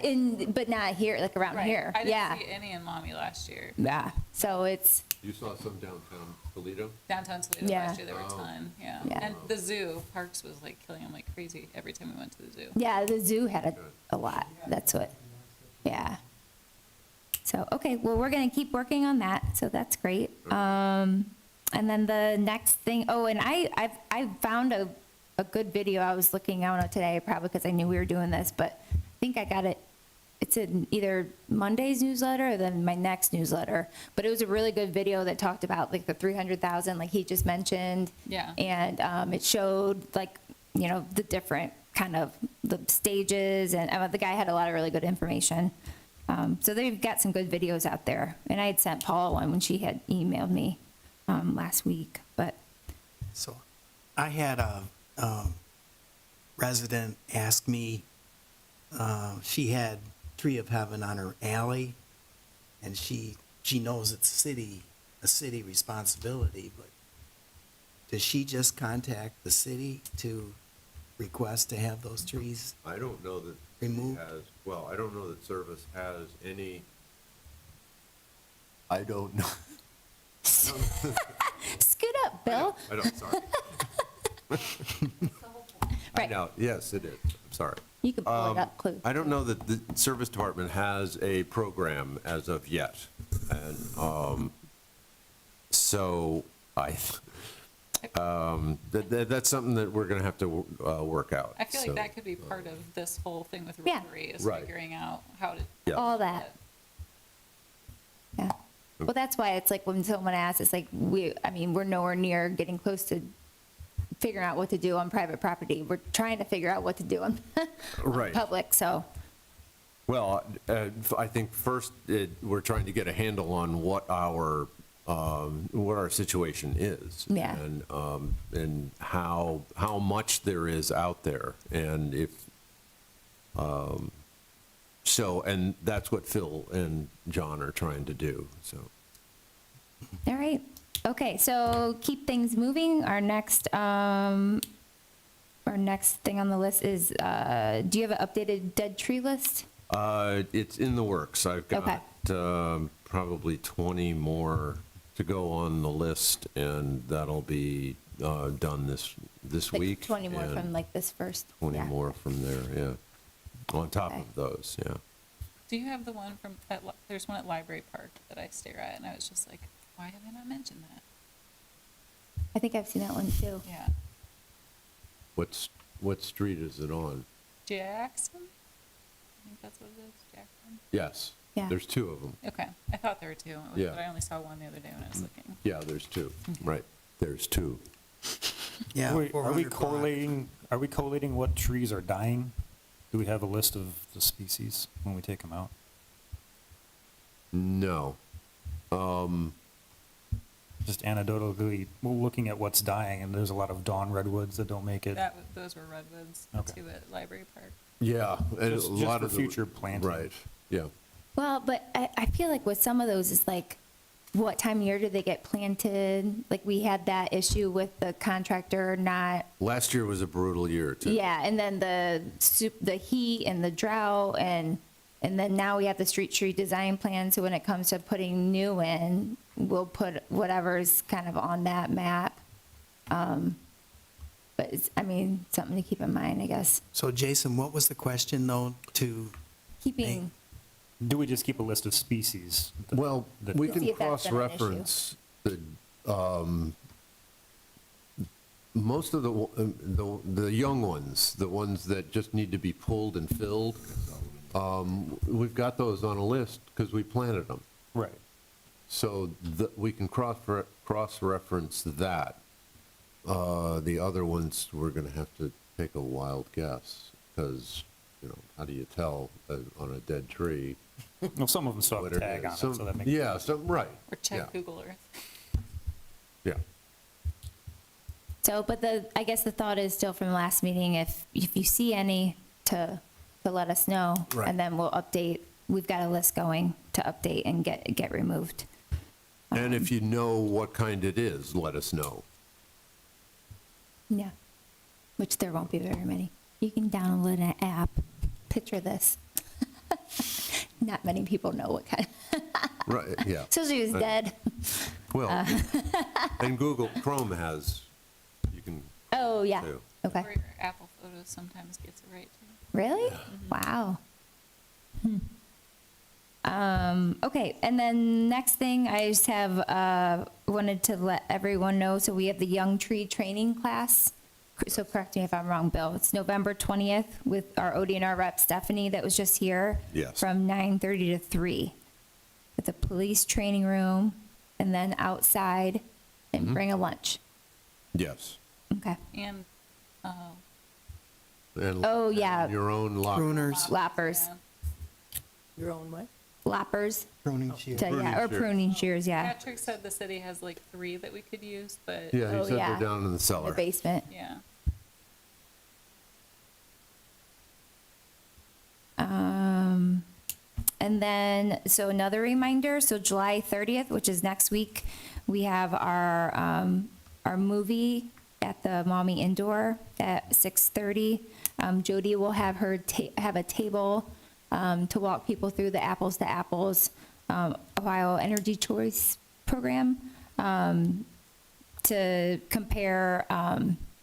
but not here, like around Right. here. I Yeah, didn't see any in Maumee last year. yeah. So it's, You saw some downtown Toledo? Downtown Toledo Yeah. last year, there were a ton, yeah. Yeah. And the zoo, Parks was like killing them like crazy every time we went to the zoo. yeah, the zoo had a lot. That's what, yeah. So, okay, well, we're gonna keep working on that, so that's great. And then the next thing, and I found a good video I was looking out today, probably because I knew we were doing this, but I think I got it. It's in either Monday's newsletter or then my next newsletter. But it was a really good video that talked about like the 300,000, like he just mentioned. Yeah. And it showed like, the different kind of the stages, and the guy had a lot of really good information. So they've got some good videos out there. And I had sent Paula one when she had emailed me last week, but So I had a resident ask me, she had Tree of Heaven on her alley, and she knows it's a city responsibility, but does she just contact the city to request to have those trees? I don't know that he Removed? has, well, I don't know that Service has any, I don't know. scoot up, Bill. I don't, sorry. I Right. know, yes, it is, I'm sorry. You can pull it up, Clue. I don't know that the Service Department has a program as of yet. And so that's something that we're going to have to work out. I feel like So, that could be part of this whole thing with Yeah. Rotary, is Right. figuring out how to. Yeah. All that. Yeah. Well, that's why it's like when someone asks, it's like we're nowhere near getting close to figuring out what to do on private property. We're trying to figure out what to do on Right. public, so, Well, I think first, we're trying to get a handle on what our situation is. Yeah. And how much there is out there. And if, and that's what Phil and John are trying to do, so. all right. Okay, so keep things moving. Our next thing on the list is, do you have an updated dead tree list? It's in the works. I've Okay. got probably 20 more to go on the list, and that'll be done this Like week. 20 more and from like this first? 20 yeah. more from there, yeah. On top Okay. of those, yeah. Do you have the one from, there's one at Library Park that I stare at, and I was just like, why have I not mentioned that? I think I've seen that one too. Yeah. What street is it on? Jackson? I think that's what it is, Jackson. Yes. Yeah. There's two of them. Okay, I thought there were two, Yeah. but I only saw one the other day when I was looking. Yeah, there's two, right. There's two. Yeah. Are we 400 block. correlating what trees are dying? Do we have a list of the species when we take them out? No. Just anecdotally, we're looking at what's dying, and there's a lot of dawn redwoods that don't make it. Those were redwoods, Okay. too, at Library Park. Yeah. And Just- a just lot for of the- future planting. Right, yeah. Well, but I feel like with some of those, it's like, what time of year do they get planted? Like, we had that issue with the contractor not, Last year was a brutal year, too. yeah, and then the heat and the drought, and then now we have the street tree design plan, so when it comes to putting new in, we'll put whatever's kind of on that map. But it's, something to keep in mind, I guess. So Jason, what was the question though Keeping, Do we just keep a list of species? Well, we See can if that's been an issue. cross-reference Most of the young ones, the ones that just need to be pulled and filled, we've got those on a list because we planted them. Right. So we can cross-reference that. The other ones, we're going to have to take a wild guess, because, how do you tell on a dead tree Well, some of them still what have a it tag on is? it, so that makes Yeah, sense. right. Or check Yeah, Google Earth. yeah. So, but I guess the thought is still from the last meeting, if you see any, to let us know. Right. And then we'll update, we've got a list going to update and get removed. And if you know what kind it is, let us know. Yeah, which there won't be very many. You can download an app. Picture this. Not many people know what kind. Right, yeah. Especially if it's dead. Well, and Google Chrome has, you can, Oh, yeah. too. Okay. Or your Apple Photos sometimes gets it right too. Really? Wow. Okay, and then next thing, I just have, wanted to let everyone know, so we have the Young Tree Training Class. So correct me if I'm wrong, Bill. It's November 20th with our ODNR rep Stephanie that was just here. Yes. From 9:30 to 3 at the police training room, and then outside, and bring a lunch. Yes. Okay. And, And- Oh, yeah. and your own locker. Pruners, Loppers. Your own way? Loppers. pruning shears. So, yeah, or shears. pruning shears, yeah. Patrick said the city has like 3 that we could use, but Yeah, he Oh, said yeah. they're down in the The cellar. basement. yeah. And then, so another reminder, so July 30th, which is next week, we have our movie at the Mommy Indoor at 6:30. Jody will have her have a table to walk people through the Apples to Apples Ohio Energy Choice Program to compare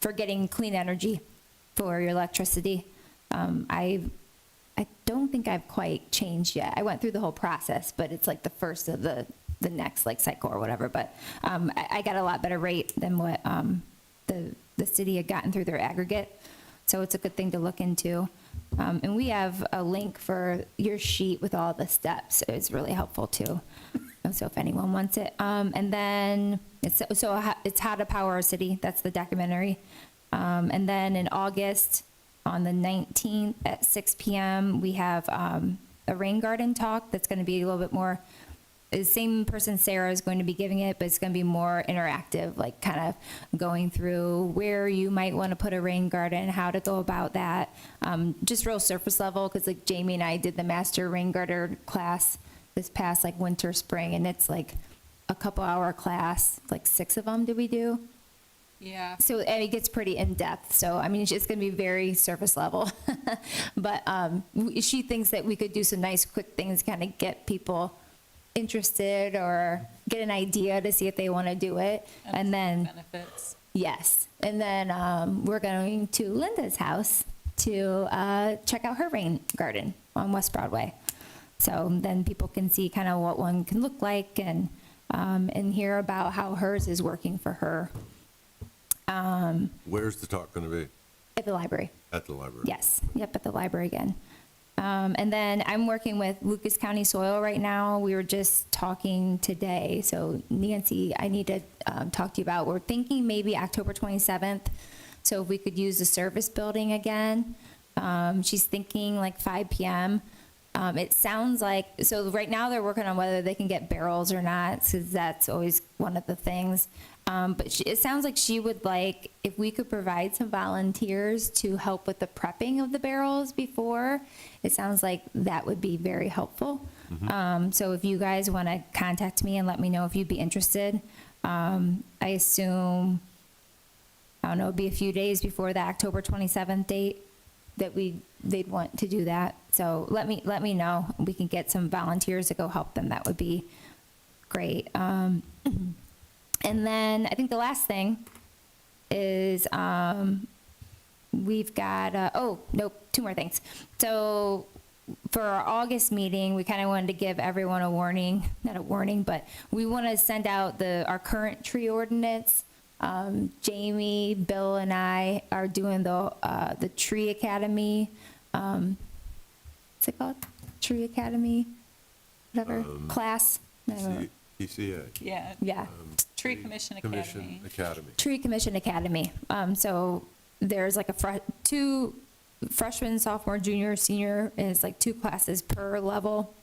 for getting clean energy for your electricity. I don't think I've quite changed yet. I went through the whole process, but it's like the first of the next like cycle or whatever. But I got a lot better rate than what the city had gotten through their aggregate. So it's a good thing to look into. And we have a link for your sheet with all the steps. It's really helpful too. So if anyone wants it. And then it's How to Power Our City. That's the documentary. And then in August, on the 19th at 6 p.m., we have a rain garden talk that's going to be a little bit more, the same person, Sarah, is going to be giving it, but it's going to be more interactive, like kind of going through where you might want to put a rain garden, how to go about that, just real surface level, because like Jamie and I did the master rain garden class this past like winter, spring, and it's like a couple hour class, like 6 of them did we do? Yeah. So, and it gets pretty in-depth, so, I mean, it's just gonna be very surface level. But she thinks that we could do some nice, quick things, kind of get people interested or get an idea to see if they want to do it. And then, Benefits. yes, and then we're going to Linda's house to check out her rain garden on West Broadway. So then people can see kind of what one can look like and hear about how hers is working for her. Where's the talk going to be? At the library. At the library? Yes, yep, at the library again. And then I'm working with Lucas County Soil right now. We were just talking today. So Nancy, I need to talk to you about, we're thinking maybe October 27th. So if we could use the service building again. She's thinking like 5 p.m. It sounds like, so right now they're working on whether they can get barrels or not, because that's always one of the things. But it sounds like she would like, if we could provide some volunteers to help with the prepping of the barrels before, it sounds like that would be very helpful. So if you guys want to contact me and let me know if you'd be interested, I assume, I don't know, it'd be a few days before the October 27th date that they'd want to do that. So let me know. We can get some volunteers to go help them. That would be great. And then I think the last thing is we've got, 2 more things. So for our August meeting, we kind of wanted to give everyone a warning, not a warning, but we want to send out our current tree ordinance Jamie, Bill, and I are doing the Tree Academy. What's it called? Tree Academy, whatever class. I don't know. TCA. Yeah. Yeah. Tree Commission Academy. Commission Academy. Tree Commission Academy. So there's like two freshman, sophomore, junior, senior, and it's like 2 classes per level.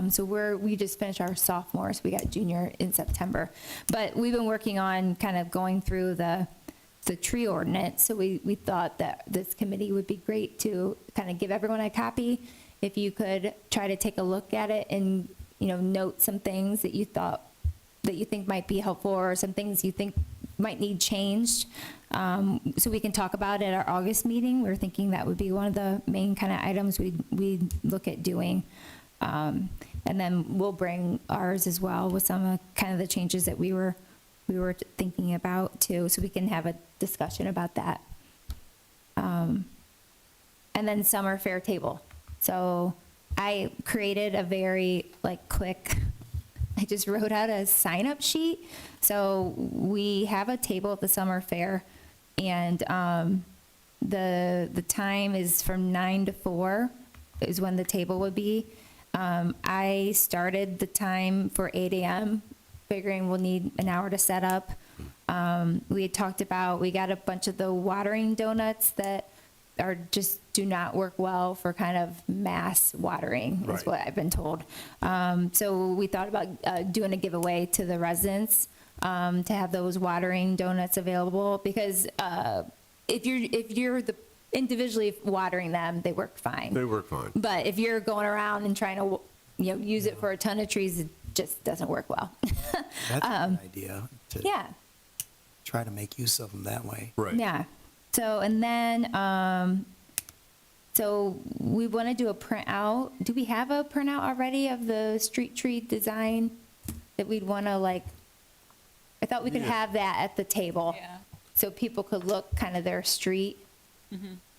So we just finished our sophomore, so we got junior in September. But we've been working on kind of going through the tree ordinance. So we thought that this committee would be great to kind of give everyone a copy. If you could try to take a look at it and, note some things that you think might be helpful, or some things you think might need changed, so we can talk about it at our August meeting. We're thinking that would be one of the main kind of items we'd look at doing. And then we'll bring ours as well with some of kind of the changes that we were thinking about too, so we can have a discussion about that. And then summer fair table. So I created a very quick, I just wrote out a sign-up sheet. So we have a table at the summer fair, and the time is from 9 to 4 is when the table would be. I started the time for 8 a.m., figuring we'll need an hour to set up. We had talked about, we got a bunch of the watering donuts that do not work well for kind of mass watering, is Right. what I've been told. So we thought about doing a giveaway to the residents to have those watering donuts available, because if you're individually watering them, they work fine. They work fine. But if you're going around and trying to, use it for a ton of trees, it just doesn't work well. That's a good idea, to Yeah, try to make use of them that way. Right. yeah. So, and then, so we want to do a printout. Do we have a printout already of the street tree design that we'd want to I thought we could Yeah. have that at the table. Yeah. So people could look kind of their street.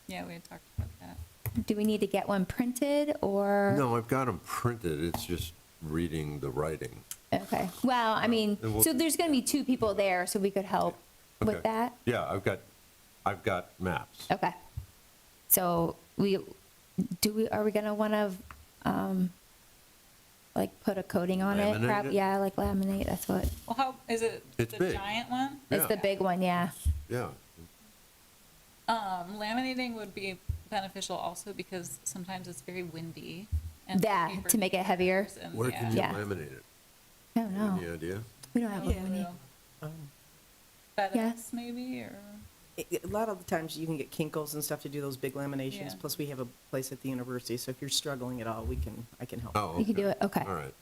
Yeah, we had talked about that. Do we need to get one printed, or? No, I've got them printed. It's just reading the writing. Okay, well, I mean, Then we'll- so there's going to be 2 people there, so we could help Okay. with that? Yeah, I've got maps. Okay. So are we going to want to, put a coating on it? Laminate it? Yeah, laminate, that's what, Well, how, is it It's the big. giant one? it's Yeah. the big one, yeah. Yeah. Laminating would be beneficial also because sometimes it's very windy. And Yeah, paper to make it heavier. and- Where can you Yeah. laminate it? I don't know. Any idea? We don't have Yeah, one. well, Yes. FedEx maybe, or? A lot of the times you can get Kinkos and stuff to do those big laminations, Yeah. plus we have a place at the university, so if you're struggling at all, I can help. Oh, You can okay. do it, okay. All right.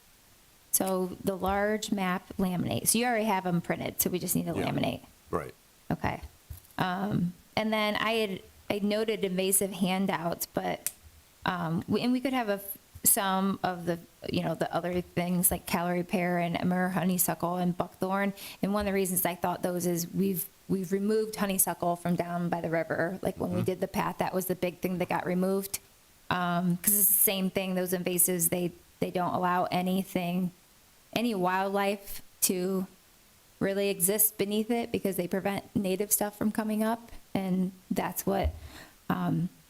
So the large map laminate, so you already have them printed, so we just need to Yeah. laminate. Right. Okay. And then I noted invasive handouts, but, and we could have some of the, the other things like calorie pear and emmer honeysuckle and buckthorn. And one of the reasons I thought those is we've removed honeysuckle from down by the river. Like when we did the path, that was the big thing that got removed. 'Cause it's the same thing, those invasives, they don't allow any wildlife to really exist beneath it because they prevent native stuff from coming up. And that's what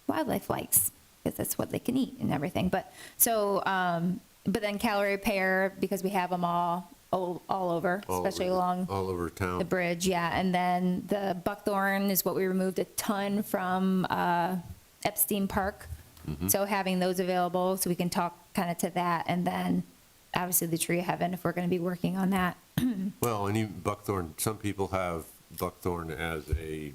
wildlife likes, because that's what they can eat and everything. But then calorie pear, because we have them all over, All especially over- along all over town. the bridge, yeah. And then the buckthorn is what we removed a ton from Epstein Park. So having those available, so we can talk kind of to that. And then obviously the tree of heaven, if we're going to be working on that. Well, and even buckthorn, some people have buckthorn as a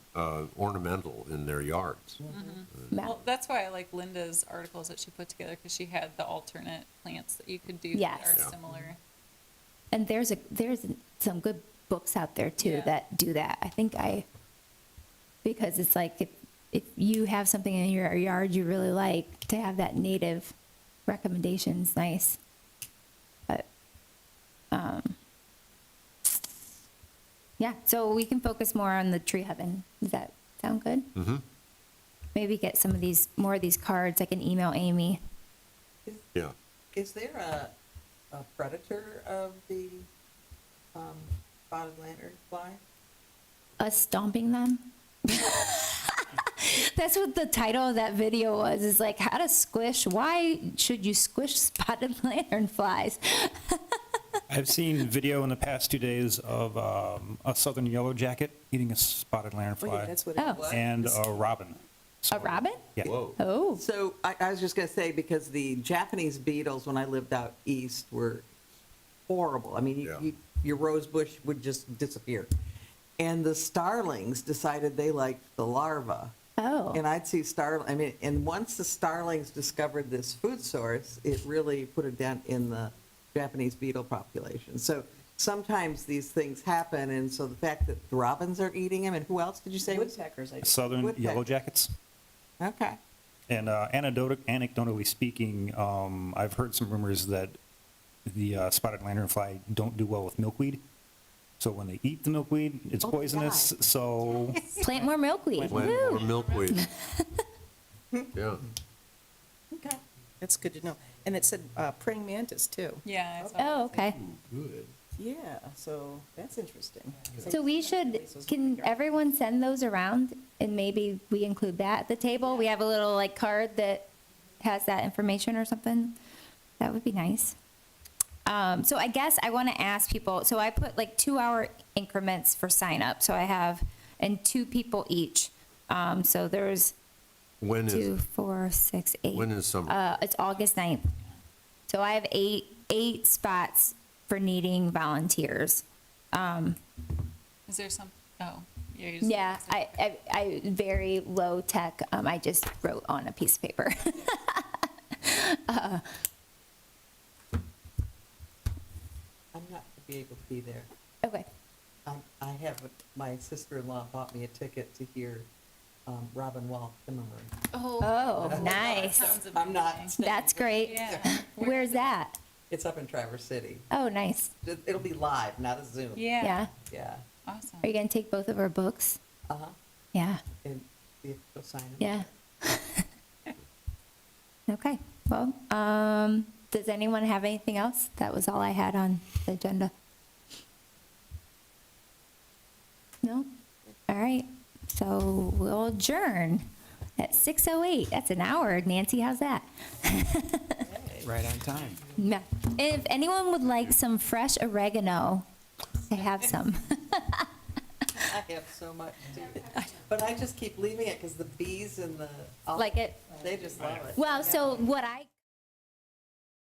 ornamental in their yards. Yeah. Well, that's why I like Linda's articles that she put together, because she had the alternate plants that you could do that Yes. are Yeah. similar. And there's some good books out there too Yeah. that do that. I think because it's like if you have something in your yard you really like, to have that native recommendation's nice. But yeah, so we can focus more on the tree heaven. Does that sound good? Mm-hmm. Maybe get more of these cards. I can email Amy. Yeah. Is there a predator of the spotted lantern fly? us stomping them. That's what the title of that video was, is like how to squish, why should you squish spotted lanternflies? I've seen video in the past 2 days of a southern yellow jacket eating a spotted Oh, yeah, lanternfly that's what Oh. it was. and a robin. A robin? Yeah. Whoa. Oh, So I was just gonna say, because the Japanese beetles, when I lived out east, were horrible. I mean, Yeah. your rose bush would just disappear. And the starlings decided they liked the larva. oh. And I'd see and once the starlings discovered this food source, it really put a dent in the Japanese beetle population. So sometimes these things happen, and so the fact that the robins are eating them, and who else did you say was? Woodpeckers, I Southern Woodpecker. yellow jackets. Okay. And anecdotally speaking, I've heard some rumors that the spotted lanternfly don't do well with milkweed. So when they eat the milkweed, it's Oh, they poisonous. die. So Plant more milkweed. Plant Woo. more milkweed. Yeah. Okay. That's good to know. And it said praying mantis, too. Yeah. I saw Oh, okay. Good. Yeah, so that's interesting. So we should, can everyone send those around and maybe we include that at the table? We have a little like card that has that information or something. That would be nice. So I guess I want to ask people, so I put like 2-hour increments for sign up. So I have, and 2 people each. So there's When 2, is, 4, 6, 8. when is summer? It's August 9th. So I have eight spots for needing volunteers. Is there some, oh. you're just- Yeah, I very low tech. I just wrote on a piece of paper. I'm not gonna be able to be there. Okay. I have, my sister-in-law bought me a ticket to hear Robin Wall Kimmerer. Oh, nice. Sounds I'm not amazing. staying. That's great. Yeah. Where's that? It's up in Traverse City. Oh, nice. It'll be live, not a Zoom. Yeah. Yeah. Yeah. Awesome. Are you gonna take both of our books? Uh-huh. Yeah. And see if they'll sign them. Yeah. Okay. Well, does anyone have anything else? That was all I had on the agenda. No? All right. So we'll adjourn at 6:08. That's an hour. Nancy, how's that? Right on time. Yeah. If anyone would like some fresh oregano, I have some. I have so much too. But I just keep leaving it because the bees and the. Like it? They just love it. Well, so what I.